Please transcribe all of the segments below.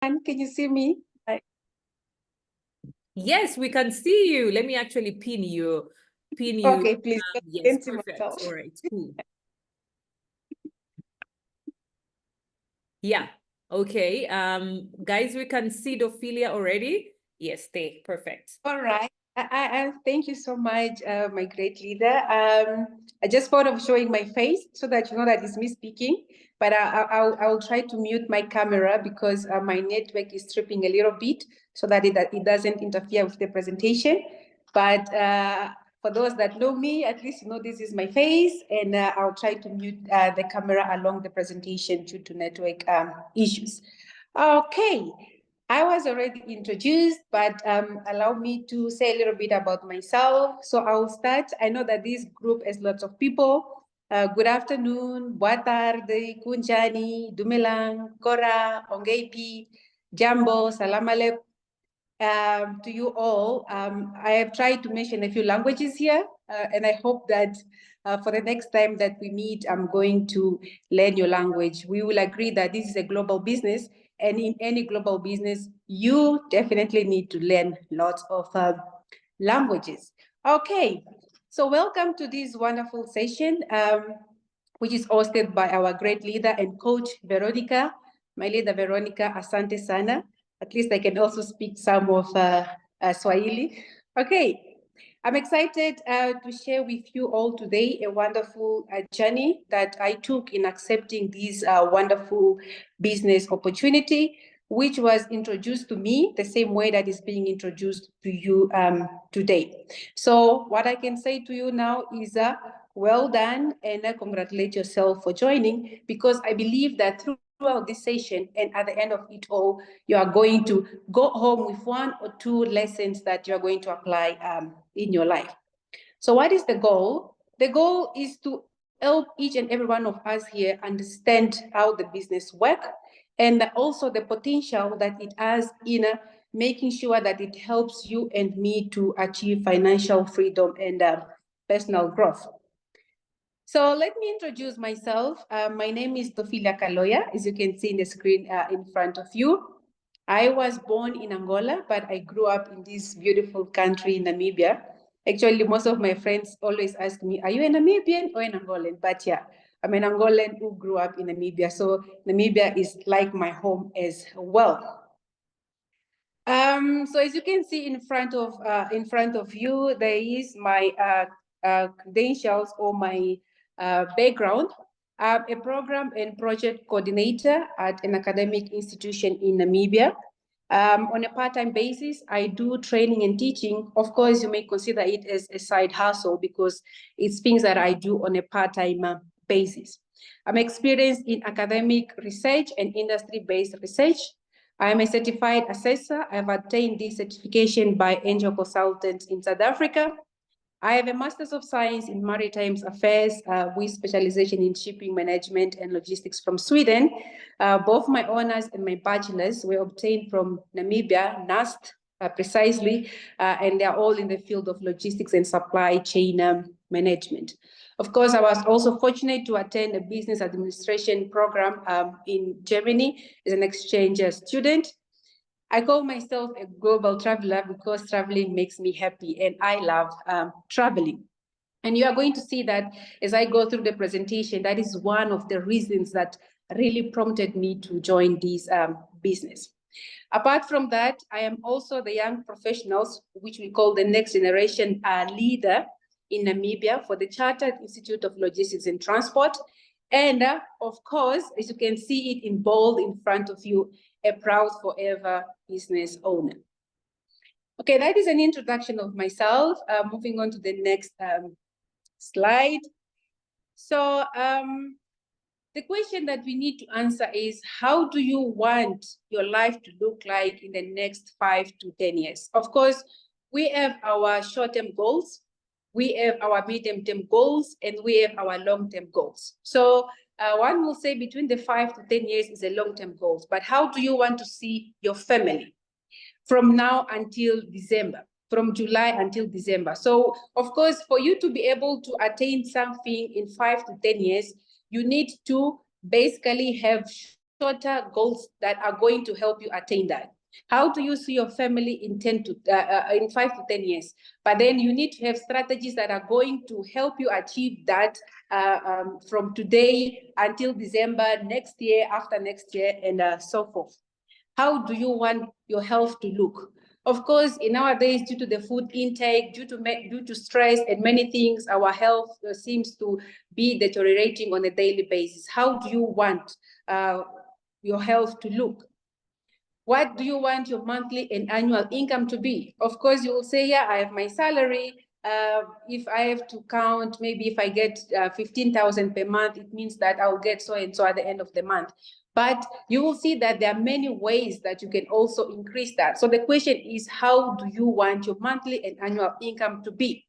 Can you see me? Yes, we can see you. Let me actually pin you. Okay, please. Yes, perfect. All right, cool. Yeah. Okay. Guys, we can see Ophelia already. Yes, perfect. All right. I thank you so much, my great leader. I just thought of showing my face so that you know that it's me speaking, but I'll try to mute my camera because my network is tripping a little bit so that it doesn't interfere with the presentation. But for those that know me, at least you know this is my face, and I'll try to mute the camera along the presentation due to network issues. Okay. I was already introduced, but allow me to say a little bit about myself. So I'll start. I know that this group has lots of people. Good afternoon, boa tarde, kunjani, dumelang, kora, ongepi, jambo, salam alaikum. To you all, I have tried to mention a few languages here, and I hope that for the next time that we meet, I'm going to learn your language. We will agree that this is a global business, and in any global business, you definitely need to learn lots of languages. Okay, so welcome to this wonderful session, which is hosted by our great leader and coach, Veronica. My leader, Veronica, asante sana. At least I can also speak some of Swahili. Okay, I'm excited to share with you all today a wonderful journey that I took in accepting this wonderful business opportunity, which was introduced to me the same way that is being introduced to you today. So what I can say to you now is well done and congratulate yourself for joining, because I believe that throughout this session and at the end of it all, you are going to go home with one or two lessons that you're going to apply in your life. So what is the goal? The goal is to help each and every one of us here understand how the business works, and also the potential that it has in making sure that it helps you and me to achieve financial freedom and personal growth. So let me introduce myself. My name is Ophelia Kaloya, as you can see in the screen in front of you. I was born in Angola, but I grew up in this beautiful country, Namibia. Actually, most of my friends always ask me, are you a Namibian or an Angolan? But yeah, I'm an Angolan who grew up in Namibia. So Namibia is like my home as well. So as you can see in front of you, there is my credentials or my background. I'm a program and project coordinator at an academic institution in Namibia. On a part-time basis, I do training and teaching. Of course, you may consider it as a side hustle because it's things that I do on a part-time basis. I'm experienced in academic research and industry-based research. I am a certified assessor. I have attained this certification by Angel Consultants in South Africa. I have a Master's of Science in Maritime Affairs with specialization in shipping management and logistics from Sweden. Both my honors and my bachelors were obtained from Namibia, NAST, precisely, and they're all in the field of logistics and supply chain management. Of course, I was also fortunate to attend a business administration program in Germany as an exchange student. I call myself a global traveler because traveling makes me happy and I love traveling. And you are going to see that as I go through the presentation, that is one of the reasons that really prompted me to join this business. Apart from that, I am also the young professionals, which we call the next generation leader in Namibia for the Chartered Institute of Logistics and Transport. And of course, as you can see it in bold in front of you, a proud forever business owner. Okay, that is an introduction of myself. Moving on to the next slide. So the question that we need to answer is, how do you want your life to look like in the next 5 to 10 years? Of course, we have our short-term goals, we have our medium-term goals, and we have our long-term goals. So one will say between the 5 to 10 years is a long-term goals, but how do you want to see your family from now until December? From July until December. So, of course, for you to be able to attain something in 5 to 10 years, you need to basically have shorter goals that are going to help you attain that. How do you see your family in 5 to 10 years? But then you need to have strategies that are going to help you achieve that from today until December, next year, after next year, and so forth. How do you want your health to look? Of course, in nowadays, due to the food intake, due to stress and many things, our health seems to be deteriorating on a daily basis. How do you want your health to look? What do you want your monthly and annual income to be? Of course, you will say, yeah, I have my salary. If I have to count, maybe if I get 15,000 per month, it means that I'll get so and so at the end of the month. But you will see that there are many ways that you can also increase that. So the question is, how do you want your monthly and annual income to be?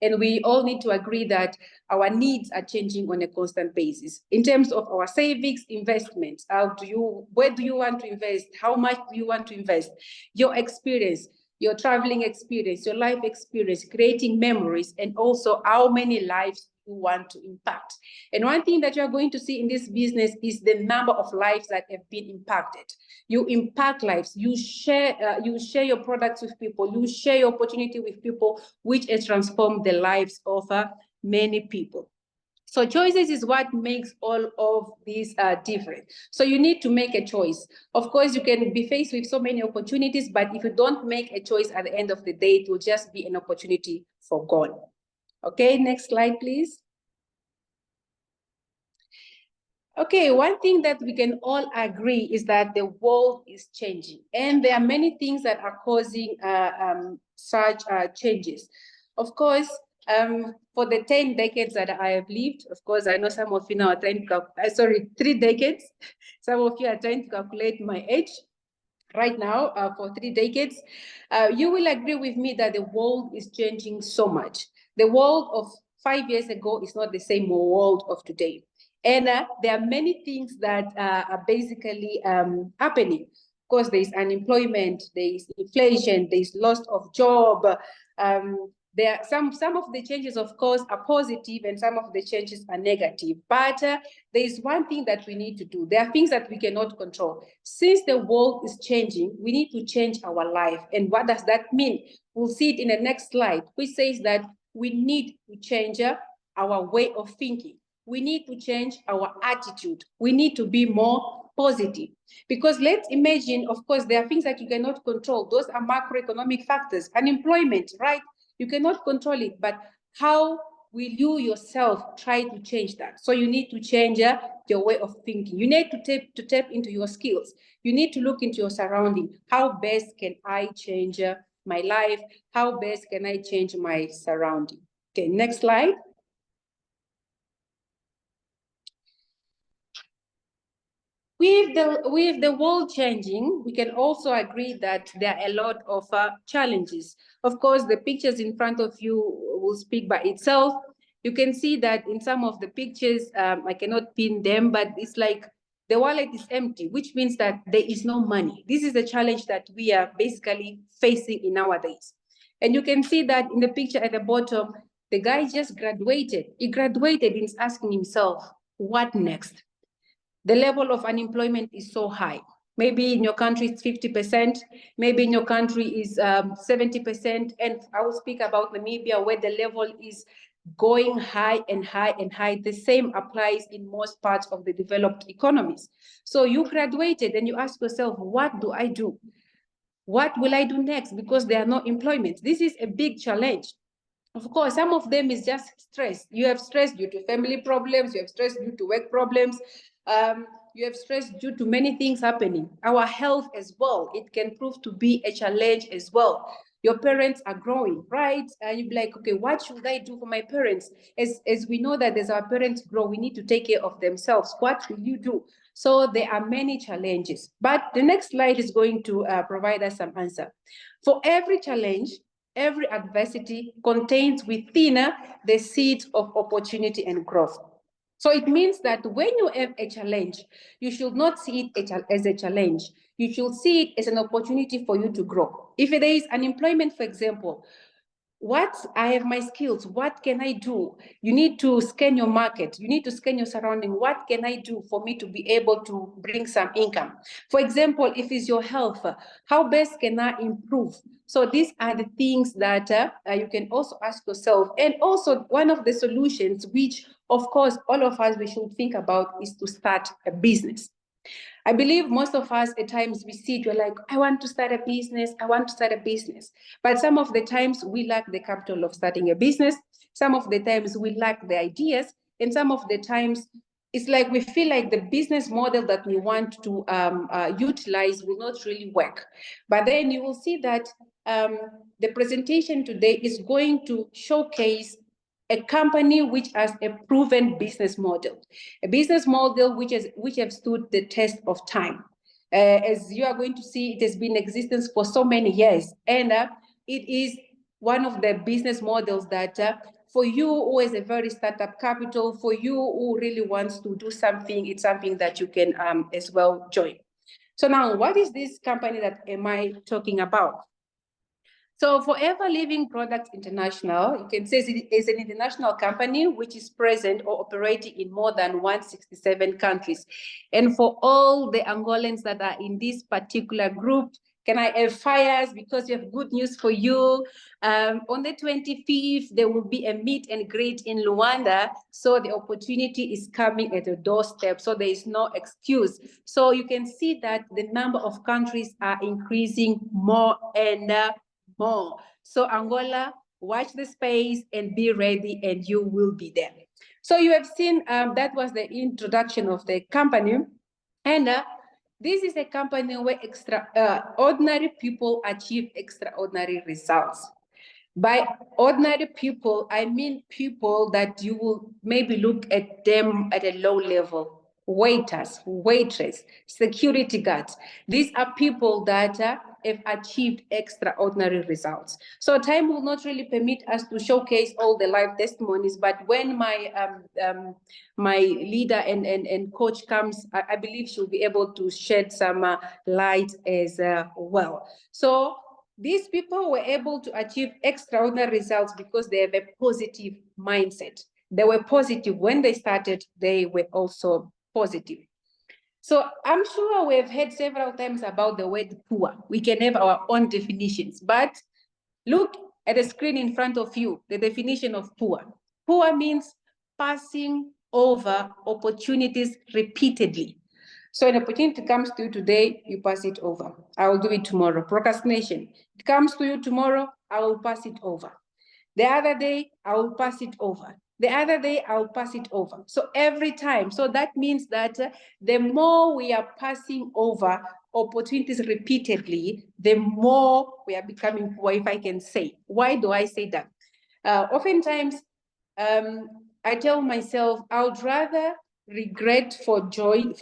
And we all need to agree that our needs are changing on a constant basis. In terms of our savings, investments, where do you want to invest? How much do you want to invest? Your experience, your traveling experience, your life experience, creating memories, and also how many lives you want to impact. And one thing that you're going to see in this business is the number of lives that have been impacted. You impact lives, you share your products with people, you share your opportunity with people, which has transformed the lives of many people. So choices is what makes all of these different. So you need to make a choice. Of course, you can be faced with so many opportunities, but if you don't make a choice at the end of the day, it will just be an opportunity forgone. Okay, next slide, please. Okay, one thing that we can all agree is that the world is changing, and there are many things that are causing such changes. Of course, for the 10 decades that I have lived, of course, I know some of you now are trying to, 3 decades. Some of you are trying to calculate my age right now for 3 decades. You will agree with me that the world is changing so much. The world of 5 years ago is not the same world of today. And there are many things that are basically happening. Of course, there is unemployment, there is inflation, there is loss of job. There are some of the changes, of course, are positive and some of the changes are negative. But there is one thing that we need to do. There are things that we cannot control. Since the world is changing, we need to change our life. And what does that mean? We'll see it in the next slide, which says that we need to change our way of thinking. We need to change our attitude. We need to be more positive. Because let's imagine, of course, there are things that you cannot control. Those are macroeconomic factors. Unemployment, right? You cannot control it, but how will you yourself try to change that? So you need to change your way of thinking. You need to tap into your skills. You need to look into your surrounding. How best can I change my life? How best can I change my surrounding? Okay, next slide. With the world changing, we can also agree that there are a lot of challenges. Of course, the pictures in front of you will speak by itself. You can see that in some of the pictures, I cannot pin them, but it's like the wallet is empty, which means that there is no money. This is the challenge that we are basically facing in nowadays. And you can see that in the picture at the bottom, the guy just graduated. He graduated and is asking himself, what next? The level of unemployment is so high. Maybe in your country it's 50%, maybe in your country is 70%. And I will speak about Namibia, where the level is going high and high and high. The same applies in most parts of the developed economies. So you graduated and you ask yourself, what do I do? What will I do next? Because there are no employment. This is a big challenge. Of course, some of them is just stress. You have stress due to family problems, you have stress due to work problems, you have stress due to many things happening. Our health as well, it can prove to be a challenge as well. Your parents are growing, right? And you'll be like, okay, what should I do for my parents? As we know that as our parents grow, we need to take care of themselves. What will you do? So there are many challenges. But the next slide is going to provide us some answer. For every challenge, every adversity contains within the seeds of opportunity and growth. So it means that when you have a challenge, you should not see it as a challenge. You should see it as an opportunity for you to grow. If there is unemployment, for example, I have my skills. What can I do? You need to scan your market. You need to scan your surrounding. What can I do for me to be able to bring some income? For example, if it's your health, how best can I improve? So these are the things that you can also ask yourself. And also one of the solutions, which of course all of us we should think about, is to start a business. I believe most of us at times we sit, we're like, I want to start a business, I want to start a business. But some of the times we lack the capital of starting a business. Some of the times we lack the ideas. And some of the times it's like we feel like the business model that we want to utilize will not really work. But then you will see that the presentation today is going to showcase a company which has a proven business model, a business model which have stood the test of time. As you are going to see, it has been in existence for so many years, and it is one of the business models that for you who has a very startup capital, for you who really wants to do something, it's something that you can as well join. So now, what is this company that am I talking about? So Forever Living Products International, you can say it is an international company which is present or operating in more than 167 countries. And for all the Angolans that are in this particular group, can I have fires? Because we have good news for you. On the 25th, there will be a meet and greet in Luanda. So the opportunity is coming at the doorstep. So there is no excuse. So you can see that the number of countries are increasing more and more. So Angola, watch the space and be ready, and you will be there. So you have seen that was the introduction of the company. And this is a company where ordinary people achieve extraordinary results. By ordinary people, I mean people that you will maybe look at them at a low level. Waiters, waitress, security guards. These are people that have achieved extraordinary results. So time will not really permit us to showcase all the live testimonies, but when my my leader and coach comes, I believe she'll be able to shed some light as well. So these people were able to achieve extraordinary results because they have a positive mindset. They were positive when they started, they were also positive. So I'm sure we've heard several times about the word poor. We can have our own definitions, but look at the screen in front of you, the definition of poor. Poor means passing over opportunities repeatedly. So an opportunity comes to you today, you pass it over. I will do it tomorrow. Procrastination. It comes to you tomorrow, I will pass it over. The other day, I will pass it over. The other day, I'll pass it over. So every time. So that means that the more we are passing over opportunities repeatedly, the more we are becoming poor, if I can say. Why do I say that? Oftentimes, I tell myself, I would rather regret for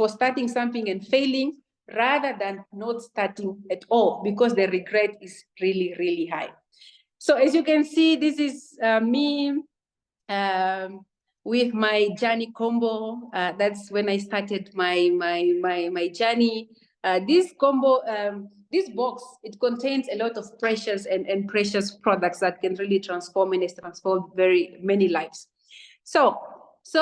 starting something and failing rather than not starting at all, because the regret is really, really high. So as you can see, this is me with my journey combo. That's when I started my journey. This combo, this box, it contains a lot of precious and precious products that can really transform and transform very many lives. So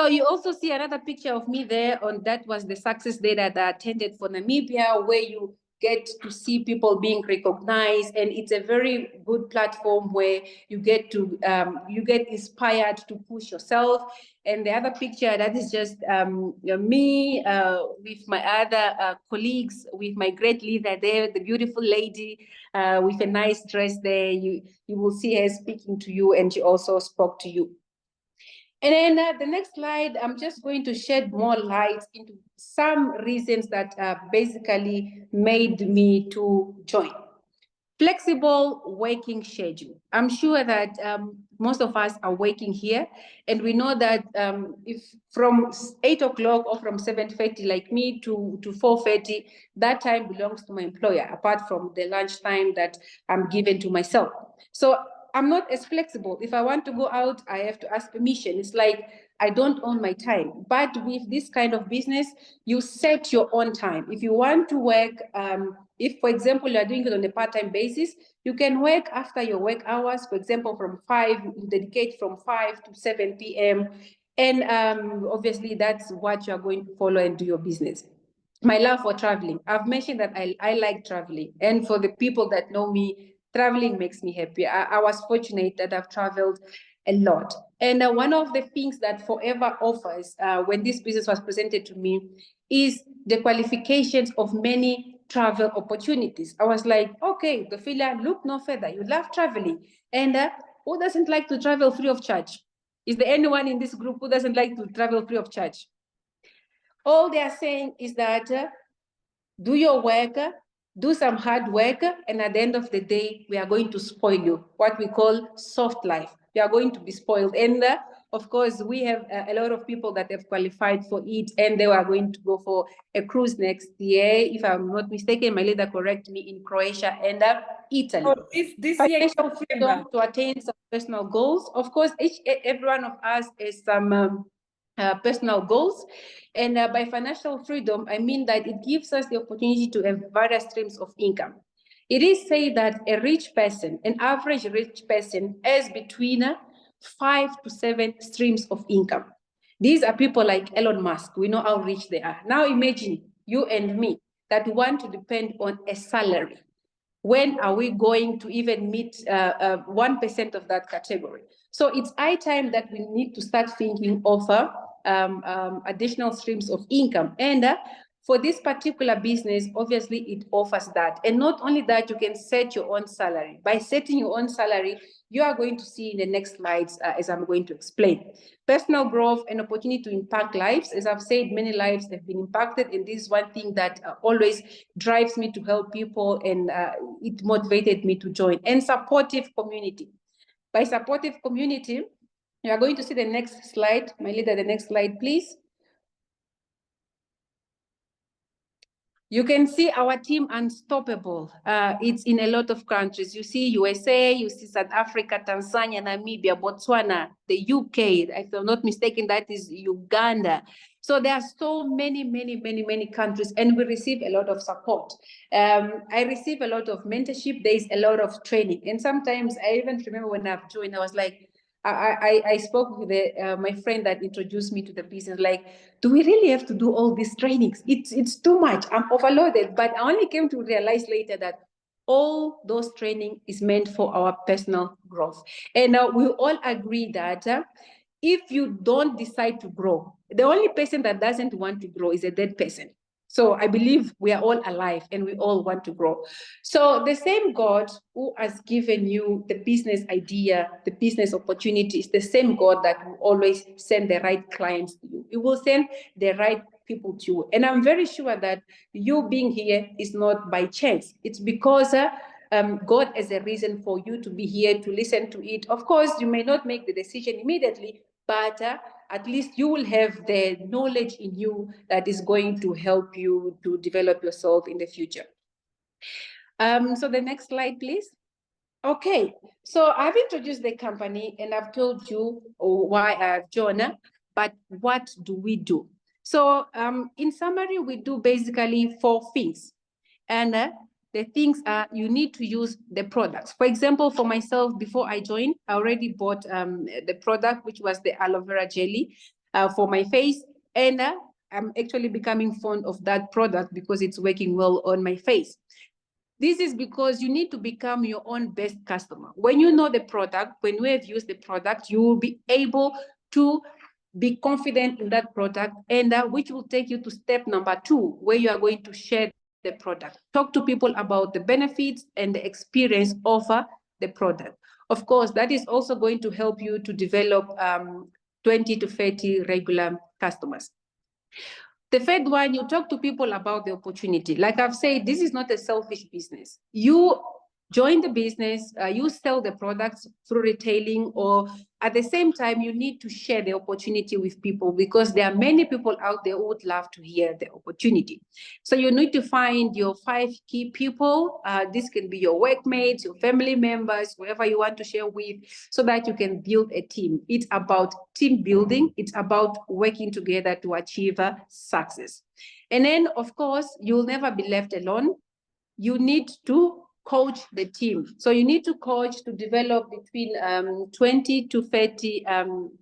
you also see another picture of me there. That was the success day that I attended for Namibia, where you get to see people being recognized, and it's a very good platform where you get to you get inspired to push yourself. And the other picture, that is just me with my other colleagues, with my great leader there, the beautiful lady with a nice dress there. You will see her speaking to you, and she also spoke to you. And then the next slide, I'm just going to shed more light into some reasons that basically made me to join. Flexible working schedule. I'm sure that most of us are working here, and we know that if from 8 o'clock or from 7:30 like me to 4:30, that time belongs to my employer, apart from the lunch time that I'm given to myself. So I'm not as flexible. If I want to go out, I have to ask permission. It's like I don't own my time. But with this kind of business, you set your own time. If you want to work If, for example, you are doing it on a part-time basis, you can work after your work hours. For example, from 5, you dedicate from 5 to 7 p.m. And obviously, that's what you are going to follow and do your business. My love for traveling. I've mentioned that I like traveling. And for the people that know me, traveling makes me happy. I was fortunate that I've traveled a lot. And one of the things that Forever offers when this business was presented to me is the qualifications of many travel opportunities. I was like, okay, Dophilia, look no further. You love traveling. And who doesn't like to travel free of charge? Is there anyone in this group who doesn't like to travel free of charge? All they are saying is that do your work, do some hard work, and at the end of the day, we are going to spoil you, what we call soft life. You are going to be spoiled. And of course, we have a lot of people that have qualified for it, and they are going to go for a cruise next year, if I'm not mistaken, my leader correct me, in Croatia and Italy. Oh, this year to attain some personal goals. Of course, every one of us has some personal goals. And by financial freedom, I mean that it gives us the opportunity to have various streams of income. It is said that a rich person, an average rich person, has between 5 to 7 streams of income. These are people like Elon Musk. We know how rich they are. Now imagine you and me that want to depend on a salary. When are we going to even meet 1% of that category? So it's high time that we need to start thinking of additional streams of income. And for this particular business, obviously it offers that. And not only that, you can set your own salary. By setting your own salary, you are going to see in the next slides, as I'm going to explain. Personal growth and opportunity to impact lives. As I've said, many lives have been impacted, and this is one thing that always drives me to help people, and it motivated me to join. And supportive community. By supportive community, you are going to see the next slide. My leader, the next slide, please. You can see our team unstoppable. It's in a lot of countries. You see USA, you see South Africa, Tanzania, Namibia, Botswana, the UK. If I'm not mistaken, that is Uganda. So there are so many countries, and we receive a lot of support. I receive a lot of mentorship. There is a lot of training. And sometimes I even remember when I've joined, I was like, I spoke with my friend that introduced me to the business, like, do we really have to do all these trainings? It's too much. I'm overloaded. But I only came to realize later that all those training is meant for our personal growth. And we all agree that if you don't decide to grow, the only person that doesn't want to grow is a dead person. So I believe we are all alive and we all want to grow. So the same God who has given you the business idea, the business opportunity, is the same God that will always send the right clients to you. It will send the right people to you. And I'm very sure that you being here is not by chance. It's because God has a reason for you to be here, to listen to it. Of course, you may not make the decision immediately, but at least you will have the knowledge in you that is going to help you to develop yourself in the future. So the next slide, please. Okay, so I've introduced the company and I've told you why I've joined, but what do we do? So in summary, we do basically 4 things. And the things are, you need to use the products. For example, for myself, before I joined, I already bought the product, which was the aloe vera jelly for my face. And I'm actually becoming fond of that product because it's working well on my face. This is because you need to become your own best customer. When you know the product, when you have used the product, you will be able to be confident in that product, and which will take you to step number 2, where you are going to share the product. Talk to people about the benefits and the experience of the product. Of course, that is also going to help you to develop 20 to 30 regular customers. The third one, you talk to people about the opportunity. Like I've said, this is not a selfish business. You join the business, you sell the products through retailing, or at the same time, you need to share the opportunity with people because there are many people out there who would love to hear the opportunity. So you need to find your 5 key people. This can be your workmates, your family members, whoever you want to share with, so that you can build a team. It's about team building. It's about working together to achieve success. And then, of course, you'll never be left alone. you need to coach the team. So you need to coach to develop between 20 to 30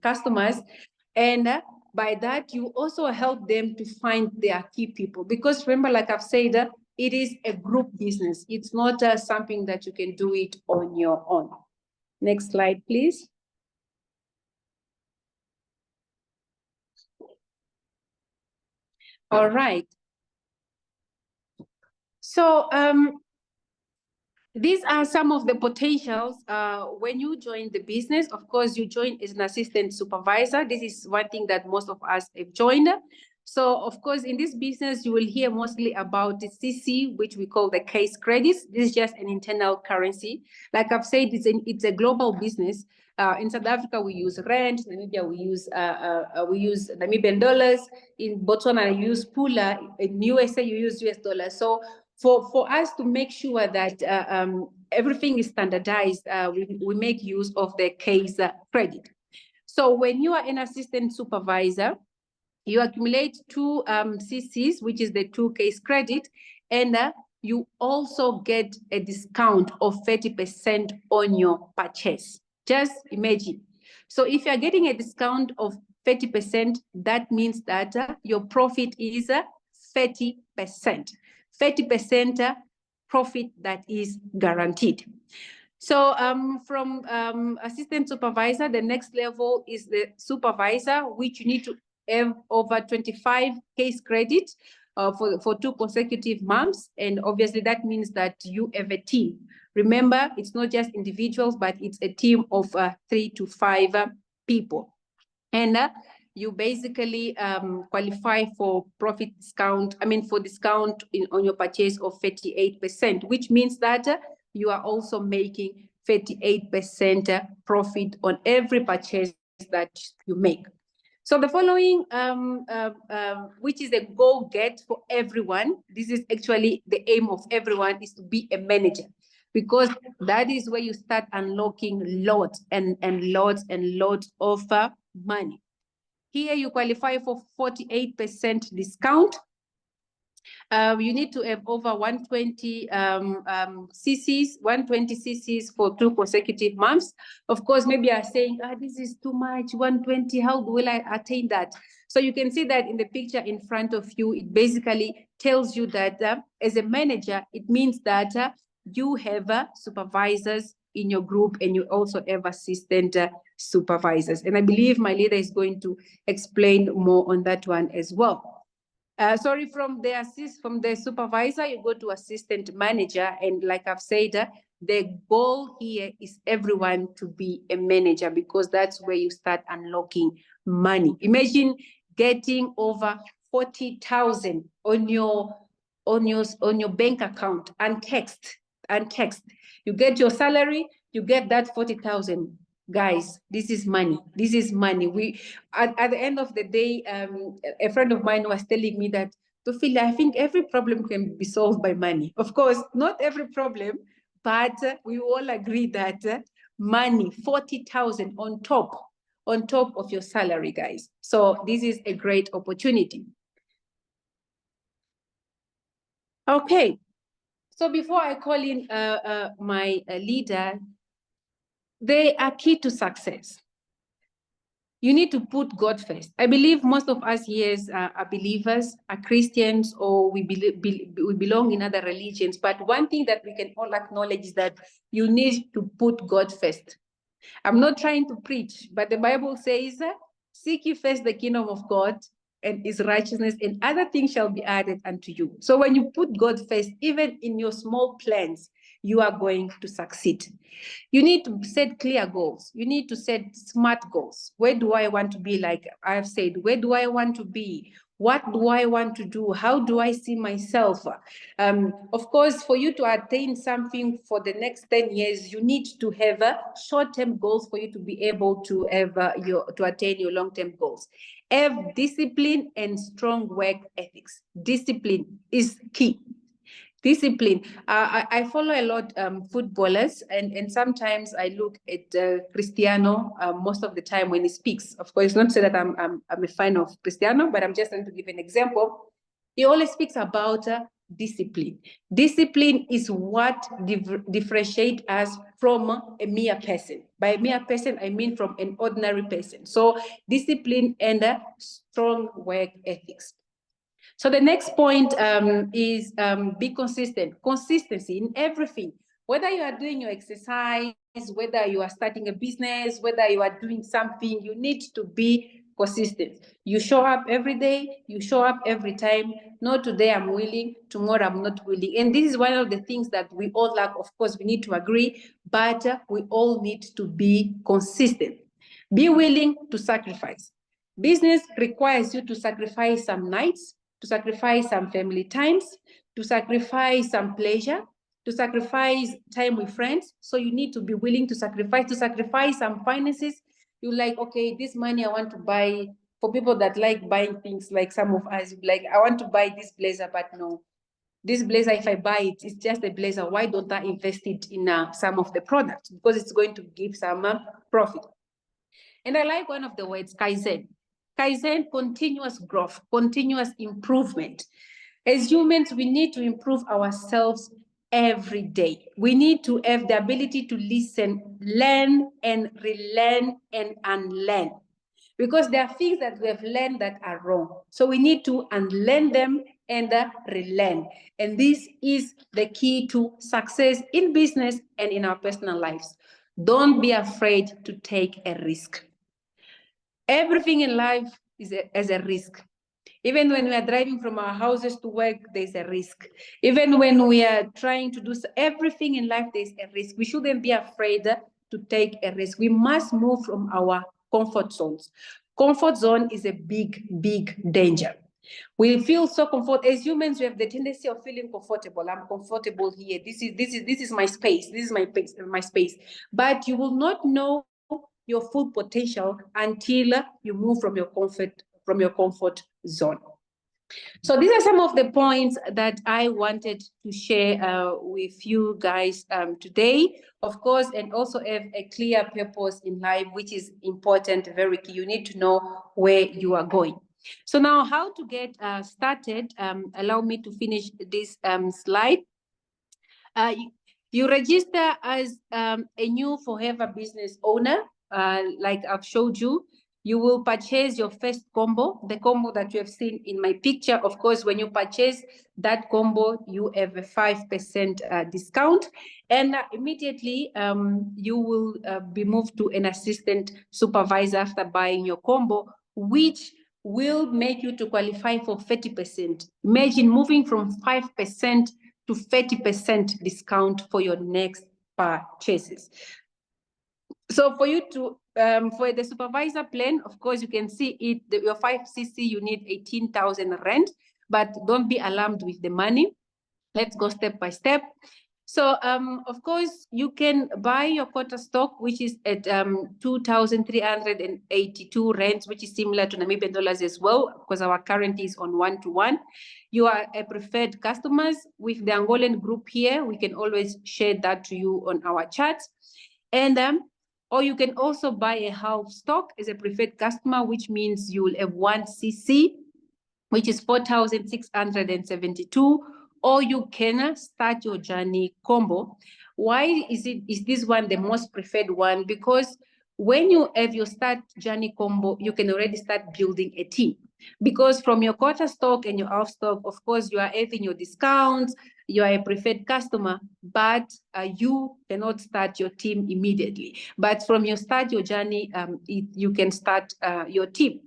customers. And by that, you also help them to find their key people. Because remember, like I've said, it is a group business. It's not something that you can do it on your own. Next slide, please. All right. So these are some of the potentials when you join the business. Of course, you join as an assistant supervisor. This is one thing that most of us have joined. So, of course, in this business, you will hear mostly about the CC, which we call the case credits. This is just an internal currency. Like I've said, it's a global business. In South Africa, we use rand. In Namibia, we use Namibian dollars. In Botswana, you use pula. In USA, you use US dollars. So for us to make sure that everything is standardized, we make use of the case credit. So when you are an assistant supervisor, you accumulate 2 CCs, which is the 2 case credit, and you also get a discount of 30% on your purchase. Just imagine. So if you're getting a discount of 30%, that means that your profit is 30%. 30% profit that is guaranteed. So from assistant supervisor, the next level is the supervisor, which you need to have over 25 case credit for 2 consecutive months. And obviously that means that you have a team. Remember, it's not just individuals, but it's a team of 3 to 5 people. And you basically qualify for profit discount, for discount on your purchase of 38%, which means that you are also making 38% profit on every purchase that you make. So the following, which is a goal get for everyone, this is actually the aim of everyone, is to be a manager, because that is where you start unlocking lots and lots and lots of money. Here you qualify for 48% discount. You need to have over 120 cc's for 2 consecutive months. Of course, maybe you are saying, this is too much, 120, how will I attain that? So you can see that in the picture in front of you, it basically tells you that as a manager, it means that you have supervisors in your group, and you also have assistant supervisors. And I believe my leader is going to explain more on that one as well. Sorry, from the supervisor, you go to assistant manager. And like I've said, the goal here is everyone to be a manager, because that's where you start unlocking money. Imagine getting over 40,000 on your bank account untaxed. You get your salary, you get that 40,000. Guys, this is money. This is money. We at the end of the day, a friend of mine was telling me that, Tofile, I think every problem can be solved by money. Of course, not every problem, but we all agree that money, 40,000 on top of your salary, guys. So this is a great opportunity. Okay. So before I call in my leader, they are key to success. You need to put God first. I believe most of us here are believers, are Christians, or we belong in other religions. But one thing that we can all acknowledge is that you need to put God first. I'm not trying to preach, but the Bible says, seek ye first the kingdom of God and his righteousness, and other things shall be added unto you. So when you put God first, even in your small plans, you are going to succeed. You need to set clear goals. You need to set smart goals. Where do I want to be? Like I've said, where do I want to be? What do I want to do? How do I see myself? Of course, for you to attain something for the next 10 years, you need to have short-term goals for you to be able to have to attain your long-term goals. Have discipline and strong work ethics. Discipline is key. Discipline. I follow a lot footballers, and sometimes I look at Cristiano most of the time when he speaks. Of course, not to say that I'm a fan of Cristiano, but I'm just going to give an example. He always speaks about discipline. Discipline is what differentiates us from a mere person. By a mere person, I mean from an ordinary person. So discipline and strong work ethics. So the next point is be consistent. Consistency in everything. Whether you are doing your exercise, whether you are starting a business, whether you are doing something, you need to be consistent. You show up every day, you show up every time. No, today I'm willing, tomorrow I'm not willing. And this is one of the things that we all lack. Of course, we need to agree, but we all need to be consistent. Be willing to sacrifice. Business requires you to sacrifice some nights, to sacrifice some family times, to sacrifice some pleasure, to sacrifice time with friends. So you need to be willing to sacrifice some finances. You like, okay, this money I want to buy, for people that like buying things like some of us, like, I want to buy this blazer, but no, this blazer, if I buy it, it's just a blazer. Why don't I invest it in some of the products? Because it's going to give some profit. And I like one of the words, Kaizen. Kaizen, continuous growth, continuous improvement. As humans, we need to improve ourselves every day. We need to have the ability to listen, learn, and relearn and unlearn. Because there are things that we have learned that are wrong. So we need to unlearn them and relearn. And this is the key to success in business and in our personal lives. Don't be afraid to take a risk. Everything in life is a risk. Even when we are driving from our houses to work, there's a risk. Even when we are trying to do everything in life, there's a risk. We shouldn't be afraid to take a risk. We must move from our comfort zones. Comfort zone is a big, big danger. We feel so comfortable. As humans, we have the tendency of feeling comfortable. I'm comfortable here. This is my space. This is my space. But you will not know your full potential until you move from your comfort zone. So these are some of the points that I wanted to share with you guys today, of course, and also have a clear purpose in life, which is important, very key. You need to know where you are going. So now how to get started, allow me to finish this slide. You register as a new Forever business owner, like I've showed you. You will purchase your first combo, the combo that you have seen in my picture. Of course, when you purchase that combo, you have a 5% discount. And immediately, you will be moved to an assistant supervisor after buying your combo, which will make you to qualify for 30%. Imagine moving from 5% to 30% discount for your next purchases. So for you to, for the supervisor plan, of course, you can see it, your 5cc, you need 18,000 rand, but don't be alarmed with the money. Let's go step by step. So, of course, you can buy your quota stock, which is at 2,382 rands, which is similar to Namibian dollars as well, because our currency is on 1-to-1. You are a preferred customers with the Angolan group here. We can always share that to you on our chat. And or you can also buy a half stock as a preferred customer, which means you will have 1cc, which is 4,672. Or you can start your journey combo. Why is this one the most preferred one? Because when you have your start journey combo, you can already start building a team. Because from your quarter stock and your half stock, of course, you are having your discounts, you are a preferred customer, but you cannot start your team immediately. But from your start your journey, you can start your team.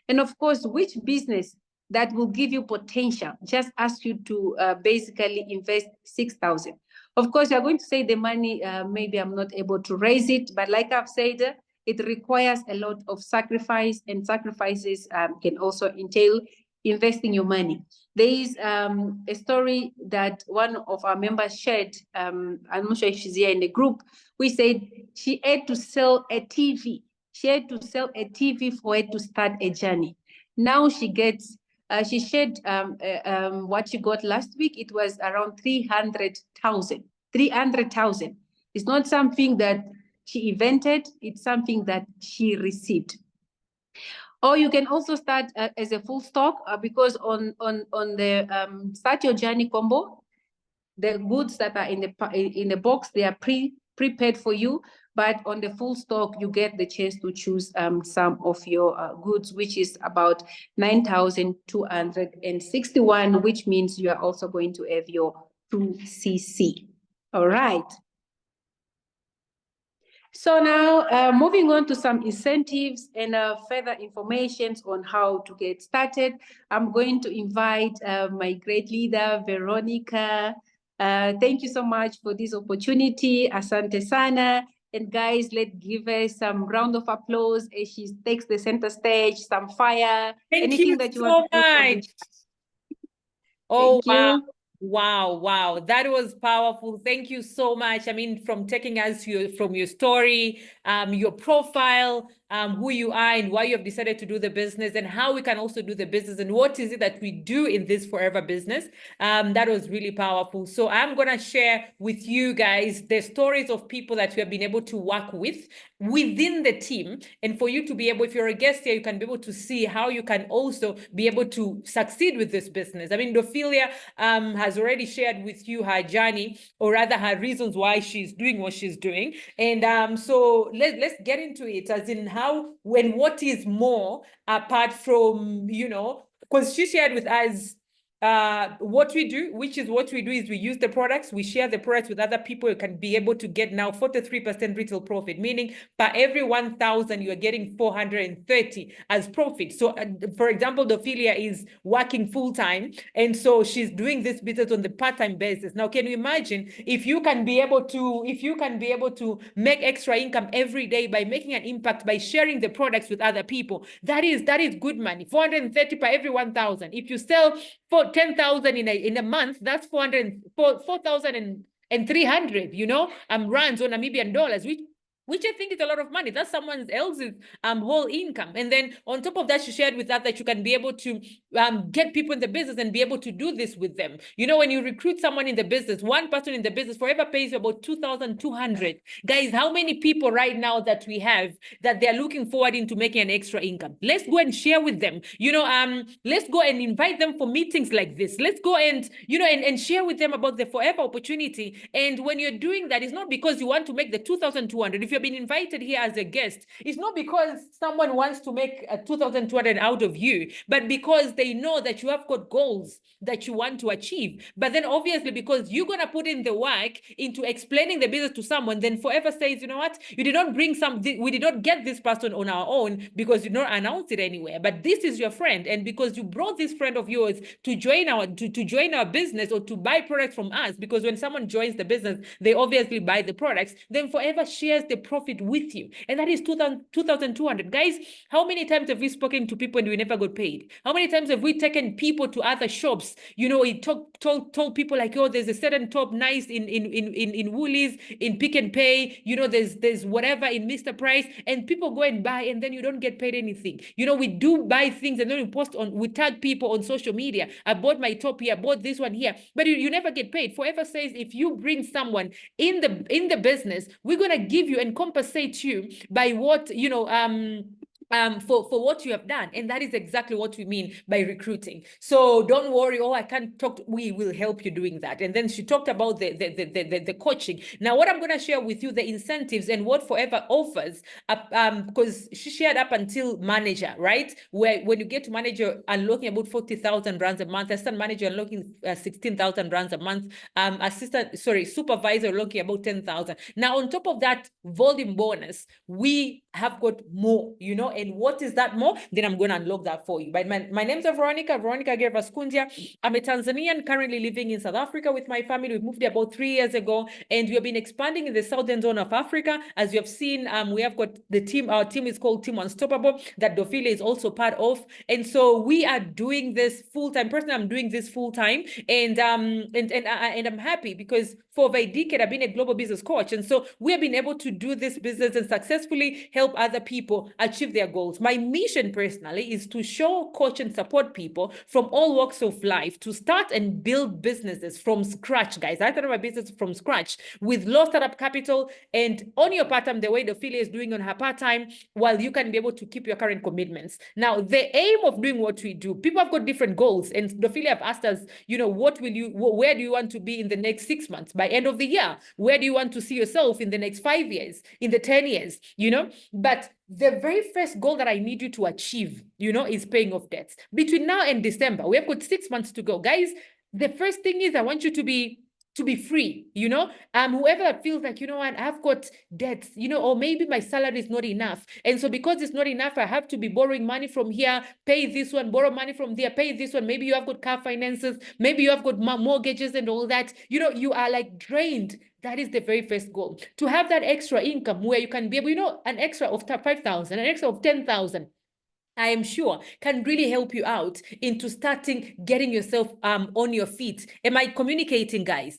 And of course, which business that will give you potential, just ask you to basically invest 6,000. Of course, you're going to say the money, maybe I'm not able to raise it, but like I've said, it requires a lot of sacrifice, and sacrifices can also entail investing your money. There is a story that one of our members shared, I'm not sure if she's here in the group, we said she had to sell a TV. She had to sell a TV for her to start a journey. Now she gets she shared what she got last week. It was around 300,000. 300,000. It's not something that she invented. It's something that she received. Or you can also start as a full stock because on the Start Your Journey combo, the goods that are in the box, they are prepared for you. But on the full stock, you get the chance to choose some of your goods, which is about 9,261, which means you are also going to have your 2cc. All right. So now moving on to some incentives and further information on how to get started, I'm going to invite my great leader, Veronica. Thank you so much for this opportunity. Asante sana. And guys, let's give her some round of applause as she takes the center stage, some fire. Thank you that you so want to much. Oh, Thank you. Wow. That was powerful. Thank you so much. I mean, from taking us from your story, your profile, who you are and why you have decided to do the business and how we can also do the business and what is it that we do in this forever business. That was really powerful. So I'm going to share with you guys the stories of people that we have been able to work with within the team. And for you to be able, if you're a guest here, you can be able to see how you can also be able to succeed with this business. I mean, Dophilia has already shared with you her journey, or rather her reasons why she's doing what she's doing. And so let's get into it, as in how, when, what is more apart from, you know, because she shared with us what we do, which is what we do is we use the products, we share the products with other people. You can be able to get now 43% retail profit, meaning per every 1,000 you are getting 430 as profit. So for example, Dophilia is working full-time, and so she's doing this business on the part-time basis. Now, can you imagine if you can be able to make extra income every day by making an impact, by sharing the products with other people? That is good money. 430 per every 1,000. If you sell for 10,000 in a month, that's 4,300, you know, rands or Namibian dollars, which I think is a lot of money. That's someone else's whole income. And then on top of that, she shared with us that you can be able to get people in the business and be able to do this with them. You know, when you recruit someone in the business, one person in the business forever pays you about 2,200. Guys, how many people right now that we have that they're looking forward into making an extra income? Let's go and share with them. You know, let's go and invite them for meetings like this. Let's go and, you know, and share with them about the forever opportunity. And when you're doing that, it's not because you want to make the 2,200. If you've been invited here as a guest, it's not because someone wants to make a 2,200 out of you, but because they know that you have got goals that you want to achieve. But then obviously, because you're going to put in the work into explaining the business to someone, then Forever says, you know what, we did not get this person on our own because you did not announce it anywhere, but this is your friend. And because you brought this friend of yours to join our business or to buy products from us, because when someone joins the business, they obviously buy the products, then Forever shares the profit with you. And that is 2,200. Guys, how many times have we spoken to people and we never got paid? How many times have we taken people to other shops? You know, we told people like, oh, there's a certain top nice in Woolies, in Pick n Pay, you know, there's whatever in Mr. Price, and people go and buy, and then you don't get paid anything. You know, we do buy things and then we tag people on social media. I bought my top here, I bought this one here, but you never get paid. Forever says, if you bring someone in the business, we're going to give you and compensate you by what, you know, for what you have done. And that is exactly what we mean by recruiting. So don't worry, I can't talk, we will help you doing that. And then she talked about the coaching. Now, what I'm going to share with you, the incentives and what Forever offers, because she shared up until manager, right? Where when you get to manager, unlocking about 40,000 rands a month, assistant manager unlocking 16,000 rands a month, supervisor unlocking about 10,000. Now, on top of that volume bonus, we have got more, you know. And what is that more? Then I'm going to unlock that for you. But my name's Veronica Gervaskundia. I'm a Tanzanian currently living in South Africa with my family. We moved here about 3 years ago, and we have been expanding in the southern zone of Africa. As you have seen, we have got the team. Our team is called Team Unstoppable, that Dophilia is also part of. And so we are doing this full time. Personally, I'm doing this full time, and I'm happy because for over a decade I've been a global business coach, and so we have been able to do this business and successfully help other people achieve their goals. My mission personally is to show, coach, and support people from all walks of life to start and build businesses from scratch, guys. I started my business from scratch with low startup capital and on your part-time, the way Dophilia is doing on her part-time, while you can be able to keep your current commitments. Now, the aim of doing what we do, people have got different goals, and Dophilia have asked us, where do you want to be in the next 6 months, by end of the year? Where do you want to see yourself in the next 5 years, in the 10 years, But the very first goal that I need you to achieve, is paying off debts. Between now and December, we have got 6 months to go. Guys, the first thing is I want you to be free, whoever feels like, I've got debts, or maybe my salary is not enough. And so because it's not enough, I have to be borrowing money from here, pay this one, borrow money from there, pay this one. Maybe you have got car finances, maybe you have got mortgages and all that, you are like drained. That is the very first goal, to have that extra income where you can be able, an extra of 5,000, an extra of 10,000. I am sure can really help you out into starting getting yourself on your feet. Am I communicating, guys?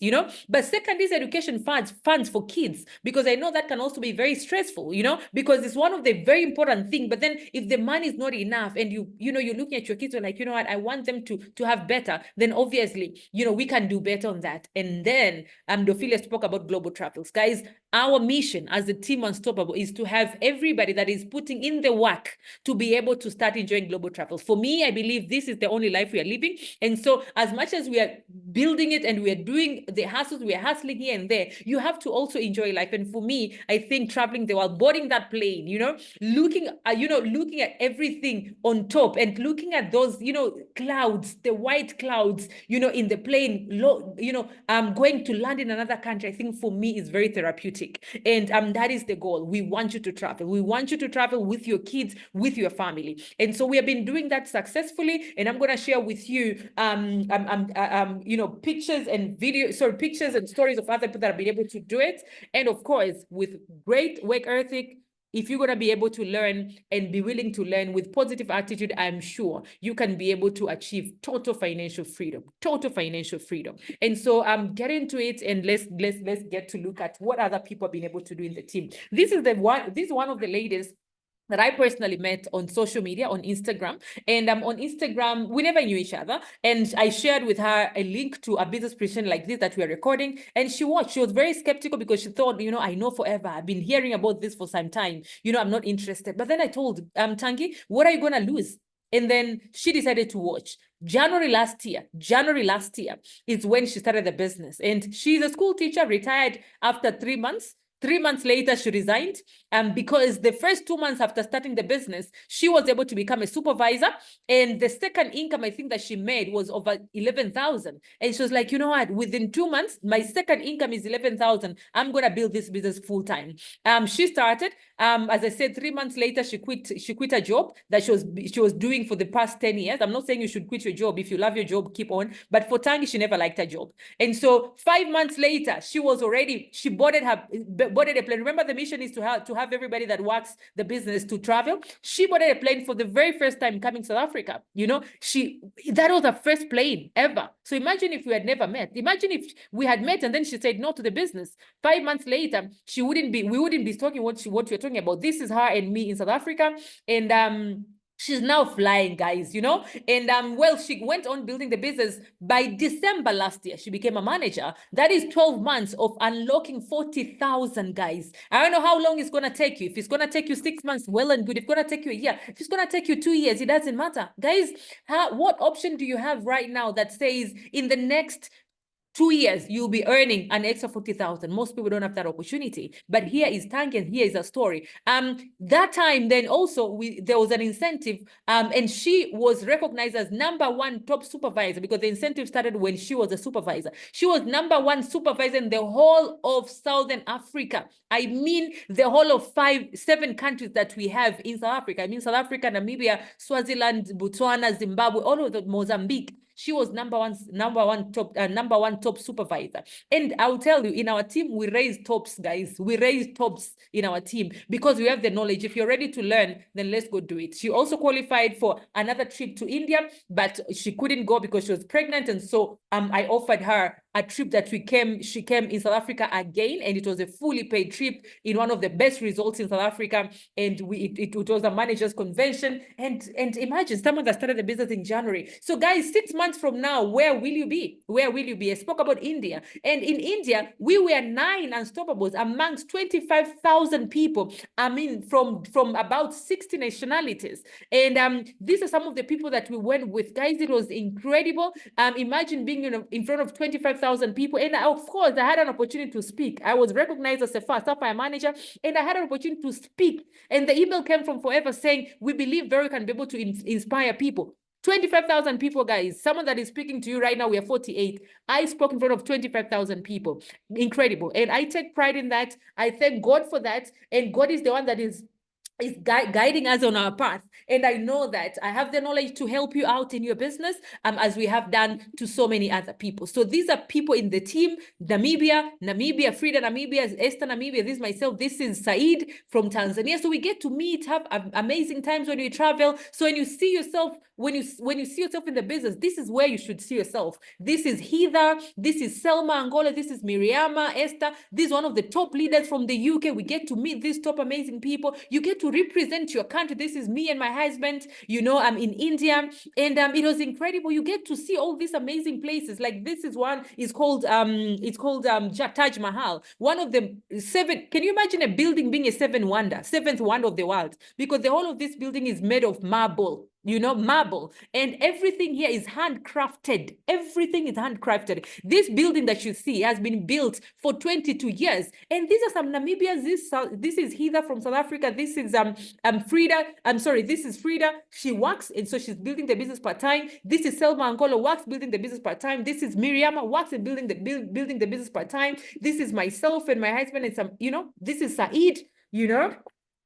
But second is education funds for kids, because I know that can also be very stressful, because it's one of the very important things. But then if the money is not enough and you're looking at your kids, you're like, I want them to have better, then obviously, we can do better on that. And then Dophilia spoke about global travels. Guys, our mission as a team Unstoppable is to have everybody that is putting in the work to be able to start enjoying global travels. For me, I believe this is the only life we are living. And so as much as we are building it and we are doing the hustles, we are hustling here and there, you have to also enjoy life. And for me, I think traveling the world, boarding that plane, looking at everything on top and looking at those, clouds, the white clouds, in the plane, going to land in another country, I think for me is very therapeutic. And that is the goal. We want you to travel. We want you to travel with your kids, with your family. And so we have been doing that successfully. And I'm going to share with you, pictures and pictures and stories of other people that have been able to do it. And of course, with great work ethic, if you're going to be able to learn and be willing to learn with positive attitude, I'm sure you can be able to achieve total financial freedom. And so get into it, and let's get to look at what other people have been able to do in the team. This is one of the ladies that I personally met on social media, on Instagram. And on Instagram, we never knew each other. And I shared with her a link to a business presentation like this that we are recording. And she watched. She was very skeptical because she thought, I know forever. I've been hearing about this for some time. I'm not interested. But then I told Tangi, what are you going to lose? And then she decided to watch. January last year is when she started the business. And she's a school teacher, retired after 3 months. 3 months later, she resigned because the first 2 months after starting the business, she was able to become a supervisor. And the second income, I think, that she made was over 11,000. And she was like, within 2 months, my second income is 11,000. I'm going to build this business full time. She started, as I said, 3 months later, she quit her job that she was doing for the past 10 years. I'm not saying you should quit your job. If you love your job, keep on. But for Tangi, she never liked her job. And so 5 months later, she boarded a plane. Remember, the mission is to have everybody that works the business to travel. She boarded a plane for the very first time coming to South Africa. That was her first plane ever. So imagine if we had never met. Imagine if we had met and then she said no to the business. 5 months later, we wouldn't be talking what we're talking about. This is her and me in South Africa. And she's now flying, guys, and well, she went on building the business. By December last year, she became a manager. That is 12 months of unlocking 40,000, guys. I don't know how long it's going to take you. If it's going to take you 6 months, well and good. If it's going to take you a year, if it's going to take you 2 years, it doesn't matter. Guys, what option do you have right now that says in the next 2 years, you'll be earning an extra 40,000. Most people don't have that opportunity. But here is Tangi, and here is a story. That time, then also, there was an incentive, and she was recognized as #1 top supervisor because the incentive started when she was a supervisor. She was #1 supervisor in the whole of Southern Africa. I mean, the whole of 7 countries that we have in South Africa. I mean, South Africa, Namibia, Swaziland, Botswana, Zimbabwe, all of the Mozambique. She was number one top supervisor. And I'll tell you, in our team, we raise tops, guys. We raise tops in our team because we have the knowledge. If you're ready to learn, then let's go do it. She also qualified for another trip to India, but she couldn't go because she was pregnant. And so I offered her a trip that she came in South Africa again, and it was a fully paid trip in one of the best resorts in South Africa. And it was a managers convention. And imagine someone that started the business in January. So guys, 6 months from now, where will you be? Where will you be? I spoke about India. And in India, we were 9 unstoppables amongst 25,000 people. I mean, from about 60 nationalities. And these are some of the people that we went with. Guys, it was incredible. Imagine being in front of 25,000 people. And of course, I had an opportunity to speak. I was recognized as a Sapphire manager, and I had an opportunity to speak. And the email came from Forever saying, we believe Vero can be able to inspire people. 25,000 people, guys. Someone that is speaking to you right now, we are 48. I spoke in front of 25,000 people. Incredible. And I take pride in that. I thank God for that. And God is the one that is guiding us on our path. And I know that I have the knowledge to help you out in your business, as we have done to so many other people. So these are people in the team: Namibia, Frida Namibia, Esther Namibia, this is myself, this is Said from Tanzania. So we get to meet, have amazing times when we travel. So when you see yourself, when you see yourself in the business, this is where you should see yourself. This is Heather, this is Selma Angola, this is Miriama, Esther. This is one of the top leaders from the UK. We get to meet these top amazing people. You get to represent your country. This is me and my husband. You know, I'm in India, and it was incredible. You get to see all these amazing places. Like this is one is called Taj Mahal. One of the 7. Can you imagine a building being a seventh wonder of the world? Because the whole of this building is made of marble. You know, marble, and everything here is handcrafted. Everything is handcrafted. This building that you see has been built for 22 years. And these are some Namibians. This is Heather from South Africa. This is Frida. I'm sorry, this is Frida. She works, and so she's building the business part-time. This is Selma Angola, works building the business part-time. This is Miriam, works in building the business part-time. This is myself and my husband, and some, you know, this is Said, you know,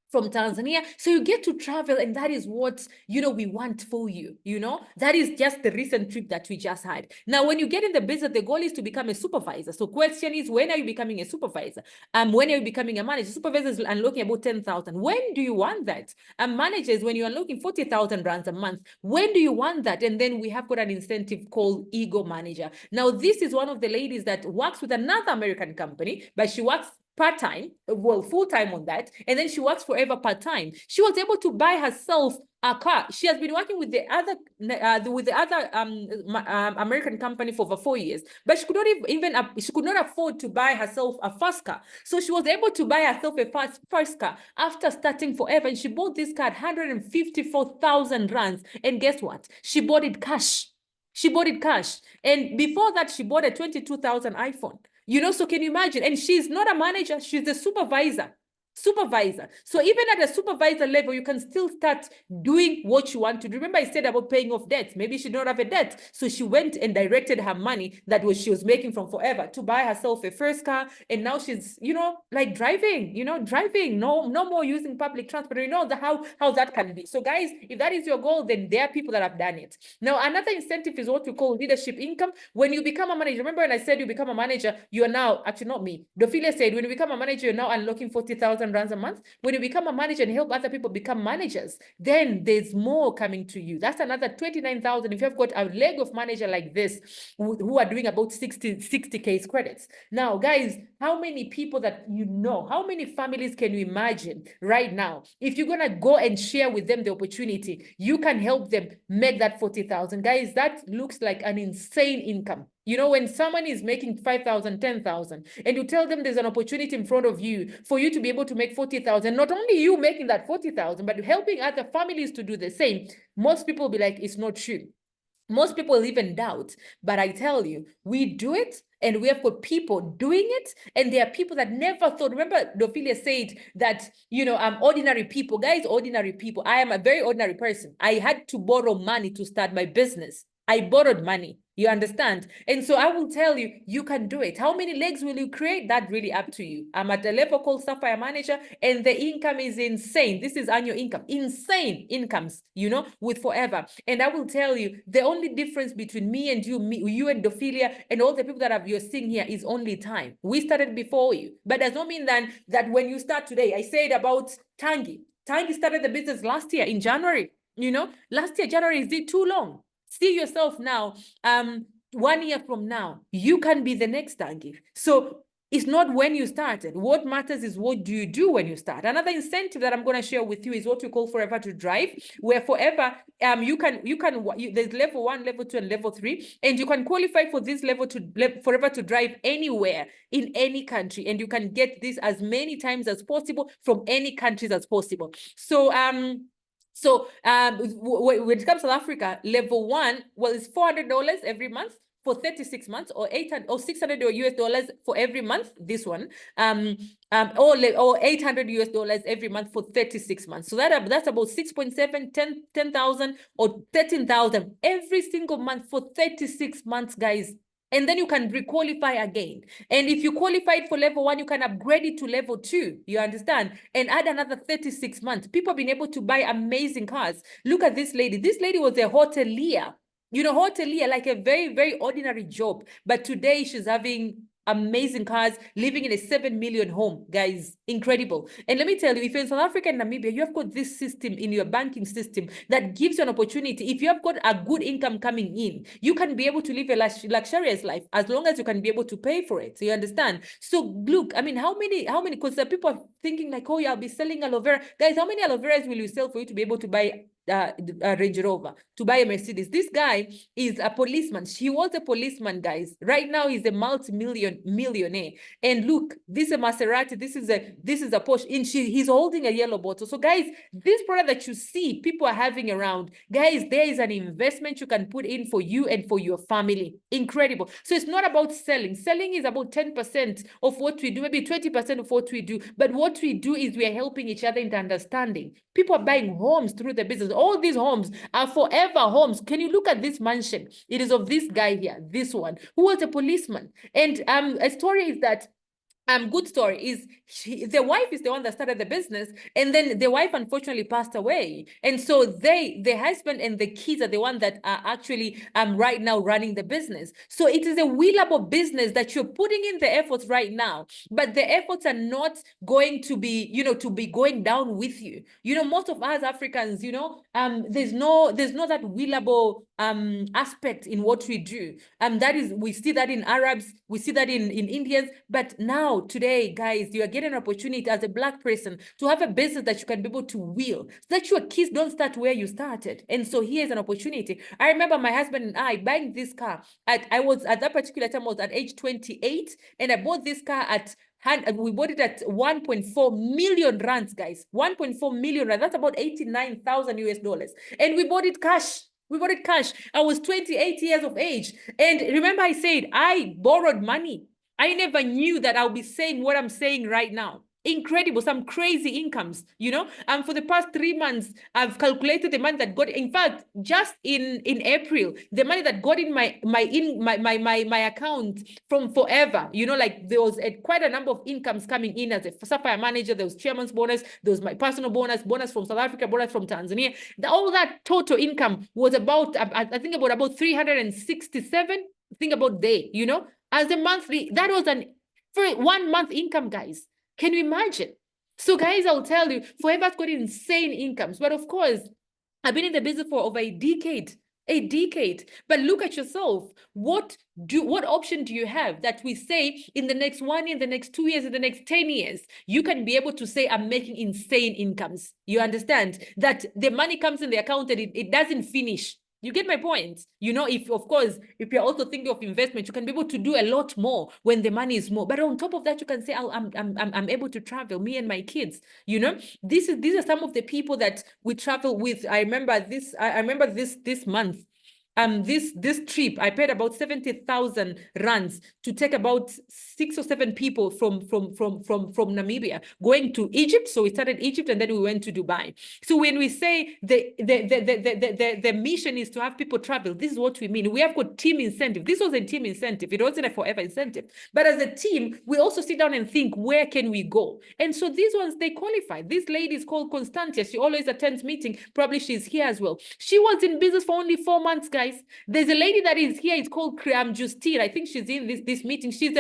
from Tanzania. So you get to travel, and that is what, you know, we want for you, you know. That is just the recent trip that we just had. Now, when you get in the business, the goal is to become a supervisor. So question is, when are you becoming a supervisor? When are you becoming a manager? Supervisors are unlocking about 10,000. When do you want that? Managers, when you are unlocking 40,000 rands a month, when do you want that? And then we have got an incentive called Ego Manager. Now, this is one of the ladies that works with another American company, but she works part-time, well, full-time on that, and then she works Forever part-time. She was able to buy herself a car. She has been working with the other American company for over 4 years, but she could not afford to buy herself a first car. So she was able to buy herself a first car after starting Forever, and she bought this car at 154,000 rands. And guess what? She bought it cash. She bought it cash. And before that, she bought a 22,000 iPhone. You know, so can you imagine? And she's not a manager, she's a supervisor. So even at a supervisor level, you can still start doing what you want to do. Remember, I said about paying off debts. Maybe she did not have a debt, so she went and directed her money that she was making from Forever to buy herself a first car. And now she's, you know, like driving, no more using public transport. You know how that can be. So guys, if that is your goal, then there are people that have done it. Now, another incentive is what we call leadership income. When you become a manager, remember when I said you become a manager, you are now, actually not me, Dophilia said, when you become a manager, you're now unlocking 40,000 rands a month. When you become a manager and help other people become managers, then there's more coming to you. That's another 29,000. If you've got a leg of manager like this, who are doing about 60 case credits. Now, guys, how many people that you know, how many families can you imagine right now? If you're going to go and share with them the opportunity, you can help them make that 40,000. Guys, that looks like an insane income. You know, when someone is making 5,000, 10,000, and you tell them there's an opportunity in front of you for you to be able to make 40,000, not only you making that 40,000, but helping other families to do the same, most people will be like, it's not true. Most people even doubt, but I tell you, we do it, and we have got people doing it, and there are people that never thought. Remember, Dophilia said that, you know, ordinary people. Guys, ordinary people. I am a very ordinary person. I had to borrow money to start my business. I borrowed money. You understand? And so I will tell you, you can do it. How many legs will you create? That really up to you. I'm at a level called Sapphire Manager, and the income is insane. This is annual income. Insane incomes, you know, with Forever. And I will tell you, the only difference between me and you and Dophilia and all the people that you're seeing here is only time. We started before you. But does not mean then that when you start today, I said about Tangi. Tangi started the business last year in January. You know, last year, January, is it too long? See yourself now, 1 year from now, you can be the next Tangi. So it's not when you started. What matters is what do you do when you start. Another incentive that I'm going to share with you is what we call Forever to Drive, where forever there's level 1, level 2, and level 3, and you can qualify for this Forever to Drive anywhere in any country, and you can get this as many times as possible from any countries as possible. So when it comes to South Africa, level 1, well, it's $400 every month for 36 months, or $600 US for every month. This one, or $800 every month for 36 months. So that's about 6.7, 10,000 or 13,000 every single month for 36 months, guys. And then you can requalify again. And if you qualified for level 1, you can upgrade it to level 2. You understand? And add another 36 months. People have been able to buy amazing cars. Look at this lady. This lady was a hotelier. You know, hotelier, like a very, very ordinary job. But today she's having amazing cars, living in a 7 million home, guys. Incredible. And let me tell you, if you're in South Africa and Namibia, you have got this system in your banking system that gives you an opportunity. If you have got a good income coming in, you can be able to live a luxurious life as long as you can be able to pay for it. So you understand? So look, I mean, how many, because people are thinking like, oh yeah, I'll be selling aloe vera. Guys, how many aloe veras will you sell for you to be able to buy a Range Rover, to buy a Mercedes? This guy is a policeman. He was a policeman, guys. Right now he's a millionaire. And look, this is a Maserati. This is a Porsche. And he's holding a yellow bottle. So guys, this product that you see people are having around, guys, there is an investment you can put in for you and for your family. Incredible. So it's not about selling. Selling is about 10% of what we do, maybe 20% of what we do. But what we do is we are helping each other into understanding. People are buying homes through the business. All these homes are forever homes. Can you look at this mansion? It is of this guy here, this one, who was a policeman. And a story is that good story is the wife is the one that started the business, and then the wife unfortunately passed away, and so the husband and the kids are the one that are actually right now running the business. So it is a willable business that you're putting in the efforts right now, but the efforts are not going to be, to be going down with you. Most of us Africans, there's no that willable aspect in what we do. That is, we see that in Arabs, we see that in Indians, but now today, guys, you are getting an opportunity as a Black person to have a business that you can be able to wheel, so that your kids don't start where you started. And so here's an opportunity. I remember my husband and I buying this car I was at that particular time, I was at age 28, and I bought this car we bought it at 1.4 million rands, guys. 1.4 million rands. That's about 89,000 US dollars. And we bought it cash. We bought it cash. I was 28 years of age. And remember, I said I borrowed money. I never knew that I'll be saying what I'm saying right now. Incredible, some crazy incomes, for the past 3 months, I've calculated the money that got, in fact, just in April, the money that got in my account from Forever, like there was quite a number of incomes coming in as a Sapphire manager. There was chairman's bonus, there was my personal bonus from South Africa, bonus from Tanzania. All that total income was about, I think about 367, think about day, as a monthly. That was for 1 month income, guys. Can you imagine? So guys, I'll tell you, Forever's got insane incomes. But of course, I've been in the business for over a decade. But look at yourself. What option do you have that we say in the next 1 year, in the next 2 years, in the next 10 years, you can be able to say, I'm making insane incomes. You understand that the money comes in the account and it doesn't finish. You get my point? If you're also thinking of investment, you can be able to do a lot more when the money is more. But on top of that, you can say, I'm able to travel, me and my kids. These are some of the people that we travel with. I remember this month. This trip, I paid about 70,000 rands to take about 6 or 7 people from Namibia going to Egypt. So we started Egypt and then we went to Dubai. So when we say the mission is to have people travel, this is what we mean. We have got team incentive. This was a team incentive. It wasn't a Forever incentive. But as a team, we also sit down and think, where can we go? And so these ones, they qualify. This lady is called Constantia. She always attends meeting. Probably she's here as well. She was in business for only 4 months, guys. There's a lady that is here. It's called Justine. I think she's in this meeting. She's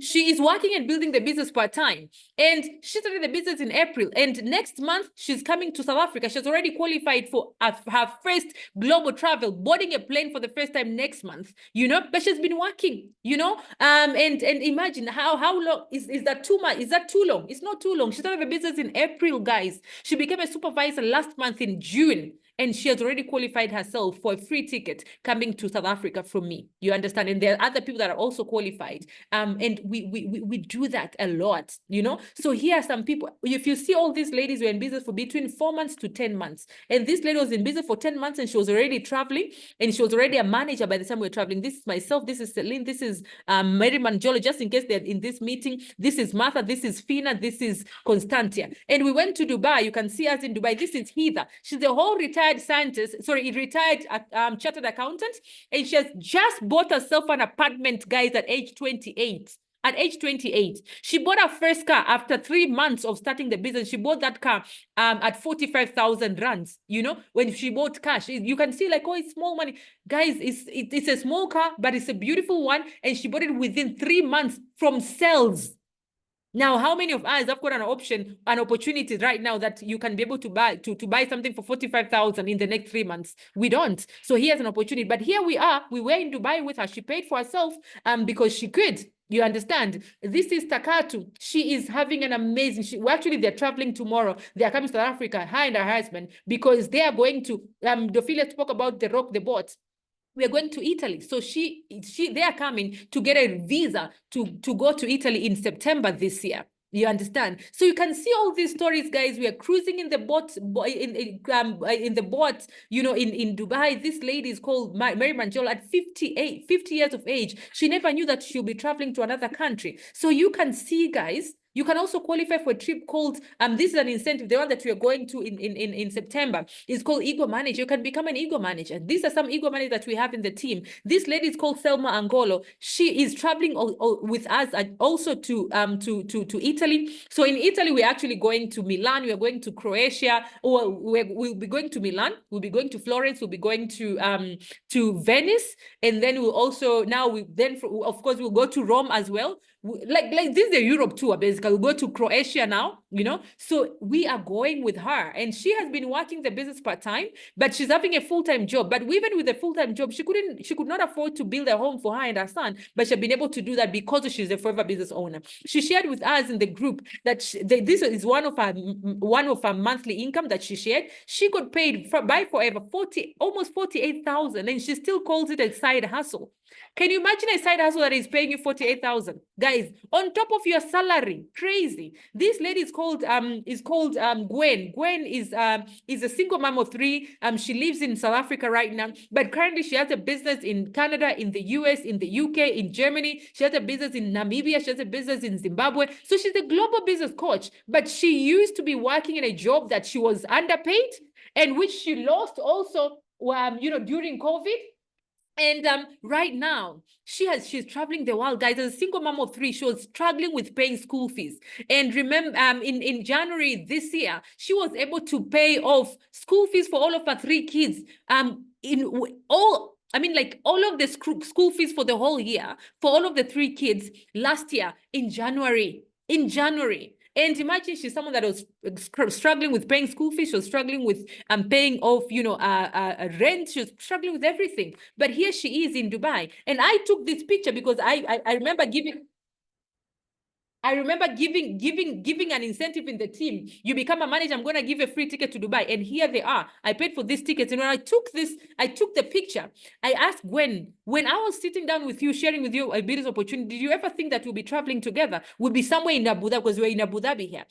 she is working and building the business part-time, and she started the business in April, and next month she's coming to South Africa. She's already qualified for her first global travel, boarding a plane for the first time next month, you know, but she's been working, you know, and imagine how long is that too much? Is that too long? It's not too long. She started the business in April, guys. She became a supervisor last month in June, and she has already qualified herself for a free ticket coming to South Africa from me. You understand? And there are other people that are also qualified. And we do that a lot, you know? So here are some people. If you see all these ladies were in business for between 4 months to 10 months. And this lady was in business for 10 months and she was already traveling, and she was already a manager by the time we were traveling. This is myself, this is Celine, this is Mary Manjolo, just in case they're in this meeting. This is Martha, this is Fina, this is Constantia. And we went to Dubai. You can see us in Dubai. This is Heather. She's a whole retired retired chartered accountant, and she has just bought herself an apartment, guys, at age 28. At age 28, she bought her first car after 3 months of starting the business. She bought that car at 45,000 rands. You know, when she bought cash, you can see like, oh, it's small money. Guys, it's a small car, but it's a beautiful one. And she bought it within 3 months from sales. Now, how many of us have got an opportunity right now that you can be able to buy something for 45,000 in the next 3 months? We don't. So here's an opportunity. But here we are. We were in Dubai with her. She paid for herself because she could. You understand? This is Takatu. She is having an amazing. They're traveling tomorrow. They are coming to South Africa, her and her husband, because they are going to. Dophilia spoke about the rock the boat. We are going to Italy. So they are coming to get a visa to go to Italy in September this year. You understand? So you can see all these stories, guys. We are cruising in the boat, in the boat, you know, in Dubai. This lady is called Mary Manjolo at 50 years of age. She never knew that she'll be traveling to another country. So you can see, guys. You can also qualify for a trip called, this is an incentive, the one that we are going to in September is called Ego Manager. You can become an Ego Manager. These are some Ego Managers that we have in the team. This lady is called Selma Angolo. She is traveling with us also to Italy. So in Italy, we're actually going to Milan. We're going to Croatia, or we'll be going to Milan. We'll be going to Florence. We'll be going to Venice. And then we'll also, of course, we'll go to Rome as well. Like this is a Europe tour, basically. We'll go to Croatia now, you know. So we are going with her, and she has been working the business part-time, but she's having a full-time job. But even with a full-time job, she could not afford to build a home for her and her son, but she's been able to do that because she's a forever business owner. She shared with us in the group that this is one of her monthly income that she shared. She got paid by Forever almost 48,000, and she still calls it a side hustle. Can you imagine a side hustle that is paying you 48,000, guys, on top of your salary? Crazy. This lady is called Gwen. Gwen is a single mom of 3. She lives in South Africa right now, but currently she has a business in Canada, in the US, in the UK, in Germany. She has a business in Namibia. She has a business in Zimbabwe. So she's a global business coach, but she used to be working in a job that she was underpaid and which she lost also, during COVID. And right now, she's traveling the world, guys. As a single mom of 3, she was struggling with paying school fees. And remember, in January this year, she was able to pay off school fees for all of her 3 kids. All of the school fees for the whole year for all of the 3 kids last year in January. And imagine she's someone that was struggling with paying school fees. She was struggling with paying off, rent. She was struggling with everything. But here she is in Dubai. And I took this picture because I remember giving an incentive in the team. You become a manager, I'm going to give a free ticket to Dubai. And here they are. I paid for these tickets. And when I took the picture. I asked Gwen, when I was sitting down with you, sharing with you a business opportunity, did you ever think that we'll be traveling together? We'll be somewhere in Abu Dhabi, because we're in Abu Dhabi here.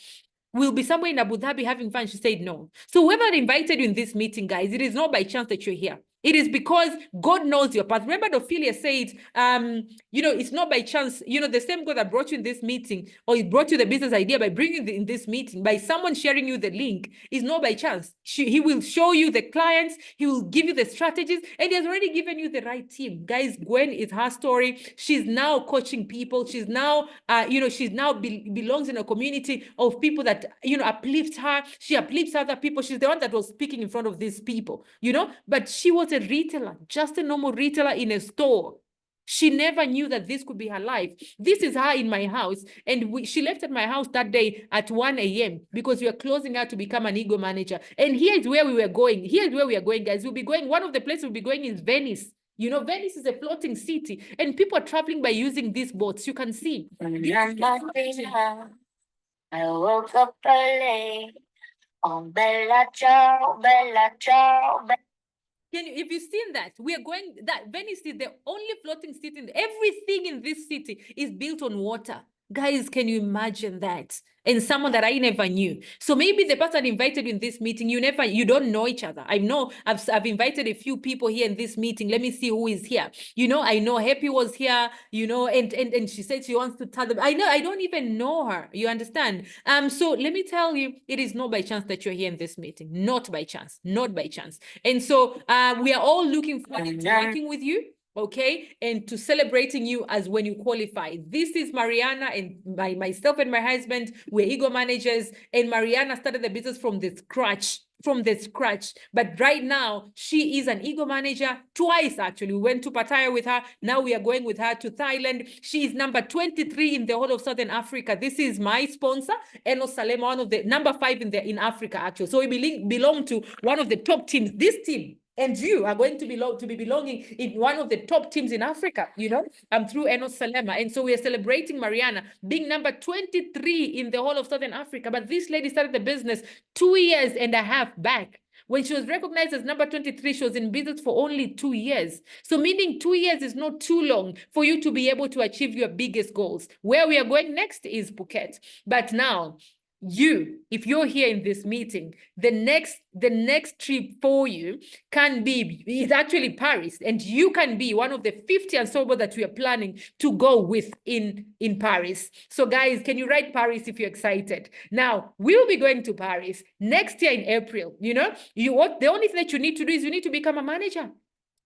We'll be somewhere in Abu Dhabi having fun. She said no. So whoever invited you in this meeting, guys, it is not by chance that you're here. It is because God knows your path. Remember, Ophelia said, it's not by chance. The same God that brought you in this meeting, or he brought you the business idea by bringing you in this meeting, by someone sharing you the link, is not by chance. He will show you the clients. He will give you the strategies, and he has already given you the right team. Guys, Gwen is her story. She's now coaching people. She's now, belongs in a community of people that, uplift her. She uplifts other people. She's the one that was speaking in front of these people, but she was a retailer, just a normal retailer in a store. She never knew that this could be her life. This is her in my house. And she left at my house that day at 1 a.m. because we were closing her to become an ego manager. And here's where we were going. Here's where we are going, guys. We'll be going, one of the places we'll be going is Venice. You know, Venice is a floating city and people are traveling by using these boats. You can see. I woke up early. Oh, Bella Ciao, Bella Ciao. If you've seen that, we are going, that Venice is the only floating city. Everything in this city is built on water. Guys, can you imagine that? And someone that I never knew. So maybe the person invited you in this meeting, you don't know each other. I know I've invited a few people here in this meeting. Let me see who is here. You know, I know Happy was here, you know, and she said she wants to tell them. I know, I don't even know her. You understand? So let me tell you, it is not by chance that you're here in this meeting. Not by chance, not by chance. And so we are all looking forward to working with you. Okay, and to celebrating you as when you qualify. This is Mariana and myself and my husband. We're ego managers, and Mariana started the business from the scratch. But right now she is an ego manager twice. Actually, we went to Pattaya with her. Now we are going with her to Thailand. She is number 23 in the whole of Southern Africa. This is my sponsor, Enos Salema, one of the number 5 in Africa actually. So we belong to one of the top teams. This team and you are going to be belonging in one of the top teams in Africa, you know, through Enos Salema. And so we are celebrating Mariana being number 23 in the whole of Southern Africa. But this lady started the business 2.5 years back. When she was recognized as number 23, she was in business for only 2 years. So meaning 2 years is not too long for you to be able to achieve your biggest goals. Where we are going next is Phuket. But now, if you're here in this meeting, the next trip for you is actually Paris, and you can be one of the 50 ensemble that we are planning to go with in Paris. So guys, can you write Paris if you're excited? Now, we'll be going to Paris next year in April. You know, the only thing that you need to do is you need to become a manager.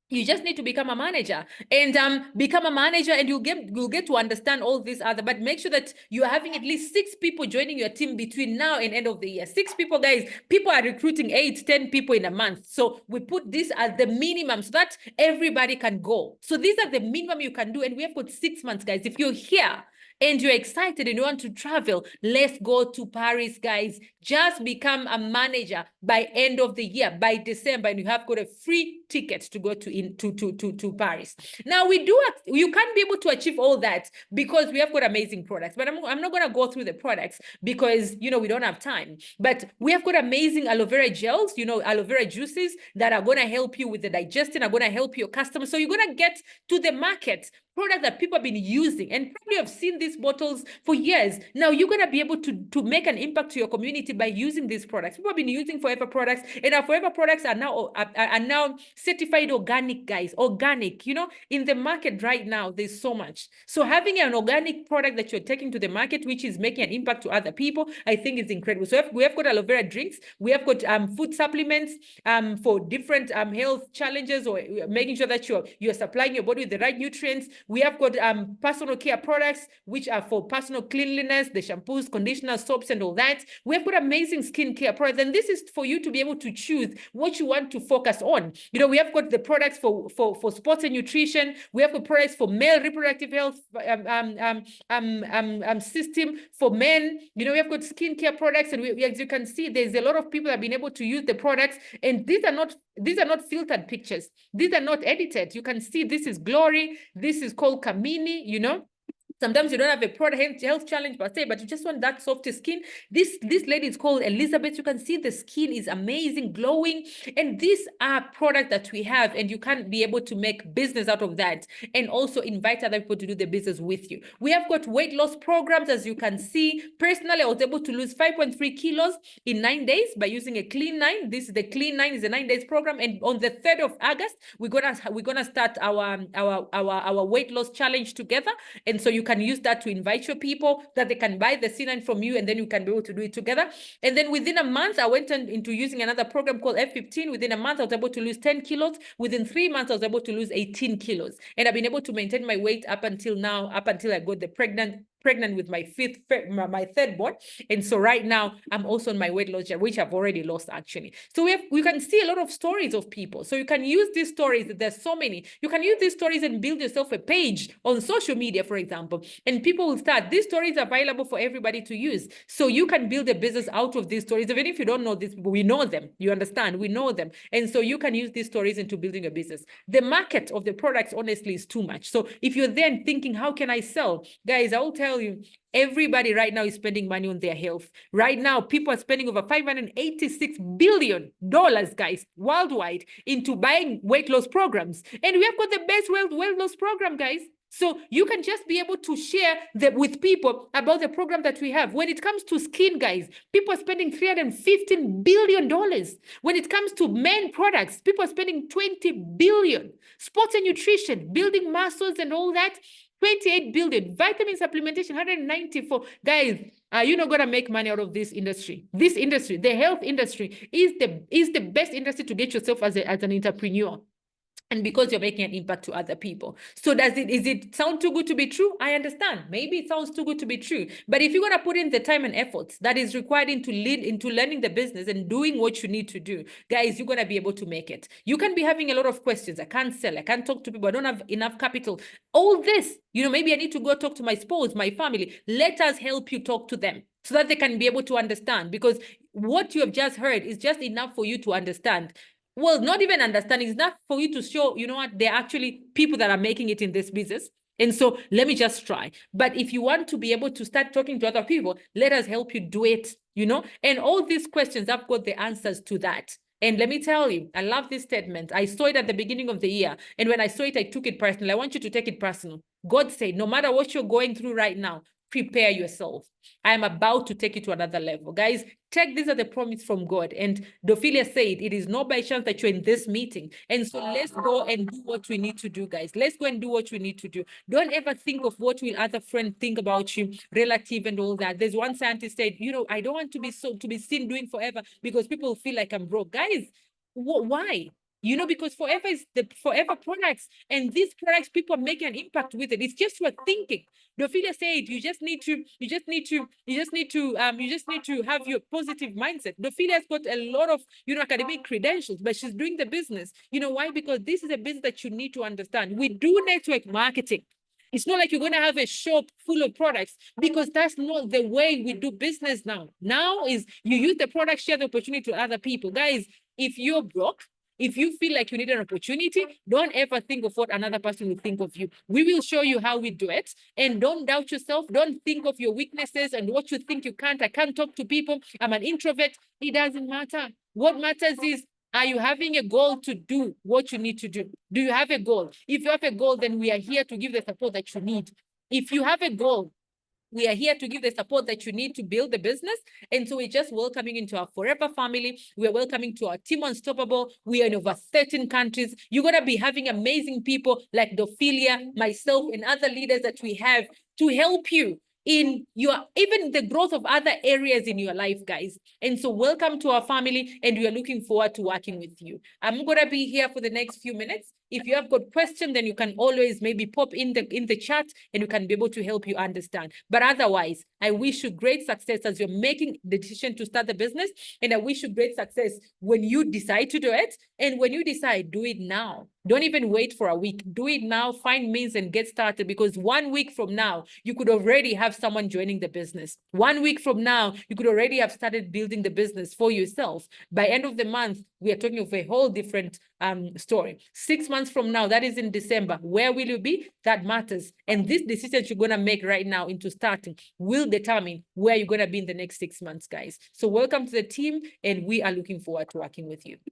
You just need to become a manager and become a manager, and you'll get to understand all this other, but make sure that you're having at least 6 people joining your team between now and end of the year. 6 people, guys. People are recruiting 8-10 people in a month. So we put this as the minimum so that everybody can go. So these are the minimum you can do. And we have got 6 months, guys. If you're here and you're excited and you want to travel, let's go to Paris, guys. Just become a manager by end of the year, by December, and you have got a free ticket to go to Paris. Now you can't be able to achieve all that because we have got amazing products, but I'm not going to go through the products because, you know, we don't have time. But we have got amazing aloe vera gels, you know, aloe vera juices that are going to help you with the digestion, are going to help your customers. So you're going to get to the market products that people have been using and probably have seen these bottles for years. Now you're going to be able to make an impact to your community by using these products. People have been using Forever products, and our Forever products are now certified organic, guys. Organic, you know, in the market right now, there's so much. So having an organic product that you're taking to the market, which is making an impact to other people, I think is incredible. So we have got aloe vera drinks. We have got food supplements for different health challenges, or making sure that you're supplying your body with the right nutrients. We have got personal care products, which are for personal cleanliness, the shampoos, conditioners, soaps, and all that. We have got amazing skincare products, and this is for you to be able to choose what you want to focus on. You know, we have got the products for sports and nutrition. We have got products for male reproductive health system for men. You know, we have got skincare products, and as you can see, there's a lot of people that have been able to use the products, and these are not filtered pictures. These are not edited. You can see this is Glory. This is called Kamini, you know. Sometimes you don't have a product health challenge per se, but you just want that soft skin. This lady is called Elizabeth. You can see the skin is amazing, glowing. And these are products that we have, and you can be able to make business out of that and also invite other people to do the business with you. We have got weight loss programs, as you can see. Personally, I was able to lose 5.3 kilos in 9 days by using a Clean 9. This is the Clean 9, is a 9 days program. And on the 3rd of August, we're gonna start our weight loss challenge together. And so you can use that to invite your people that they can buy the C9 from you, and then you can be able to do it together. And then within a month, I went into using another program called F15. Within a month, I was able to lose 10 kilos. Within 3 months, I was able to lose 18 kilos. And I've been able to maintain my weight up until now, up until I got the pregnant pregnant with my my third born. And so right now I'm also on my weight loss journey, which I've already lost actually. So we can see a lot of stories of people. So you can use these stories. There's so many. You can use these stories and build yourself a page on social media, for example, and people will start. These stories are available for everybody to use. So you can build a business out of these stories. Even if you don't know these people, we know them. You understand? We know them. And so you can use these stories into building a business. The market of the products, honestly, is too much. So if you're then thinking, how can I sell? Guys, I will tell you, everybody right now is spending money on their health. Right now, people are spending over $586 billion, guys, worldwide into buying weight loss programs. And we have got the best weight loss program, guys. So you can just be able to share with people about the program that we have. When it comes to skin, guys, people are spending $315 billion. When it comes to men products, people are spending $20 billion. Sports and nutrition, building muscles and all that, $28 billion. Vitamin supplementation, $194. Guys, you're not gonna make money out of this industry. This industry, the health industry, is the best industry to get yourself as an entrepreneur. And because you're making an impact to other people. So is it sound too good to be true? I understand. Maybe it sounds too good to be true. But if you're going to put in the time and effort that is required into learning the business and doing what you need to do, guys, you're going to be able to make it. You can be having a lot of questions. I can't sell. I can't talk to people. I don't have enough capital. All this, maybe I need to go talk to my spouse, my family. Let us help you talk to them so that they can be able to understand. Because what you have just heard is just enough for you to understand. Well, not even understanding, it's not for you to show, they're actually people that are making it in this business. And so let me just try. But if you want to be able to start talking to other people, let us help you do it, And all these questions, I've got the answers to that. And let me tell you, I love this statement. I saw it at the beginning of the year. And when I saw it, I took it personal. I want you to take it personal. God said, no matter what you're going through right now, prepare yourself. I am about to take it to another level. Guys, take this as a promise from God. And Dophilia said, it is not by chance that you're in this meeting. And so let's go and do what we need to do, guys. Let's go and do what we need to do. Don't ever think of what will other friends think about you, relative and all that. There's one scientist said, I don't want to be seen doing forever because people feel like I'm broke. Guys, why? Because forever is the forever products, and these products, people are making an impact with it. It's just your thinking. Dophilia said you just need to have your positive mindset. Dophilia's got a lot of academic credentials, but she's doing the business. Why? Because this is a business that you need to understand. We do network marketing. It's not like you're going to have a shop full of products, because that's not the way we do business now. Now is you use the product, share the opportunity to other people. Guys, if you're broke, if you feel like you need an opportunity, don't ever think of what another person will think of you. We will show you how we do it. And don't doubt yourself. Don't think of your weaknesses and what you think you can't. I can't talk to people. I'm an introvert. It doesn't matter. What matters is, are you having a goal to do what you need to do? Do you have a goal? If you have a goal, then we are here to give the support that you need. If you have a goal, we are here to give the support that you need to build the business. And so we're just welcoming into our forever family. We're welcoming to our team Unstoppable. We are in over 13 countries. You're going to be having amazing people like Dophilia, myself, and other leaders that we have to help you in even the growth of other areas in your life, guys. And so welcome to our family, and we are looking forward to working with you. I'm going to be here for the next few minutes. If you have got questions, then you can always maybe pop in the chat, and we can be able to help you understand. But otherwise, I wish you great success as you're making the decision to start the business. And I wish you great success when you decide to do it. And when you decide, do it now. Don't even wait for a week. Do it now, find means and get started, because 1 week from now, you could already have someone joining the business. 1 week from now, you could already have started building the business for yourself. By end of the month, we are talking of a whole different story. 6 months from now, that is in December, where will you be? That matters. And this decision you're going to make right now into starting will determine where you're going to be in the next 6 months, guys. So welcome to the team, and we are looking forward to working with you.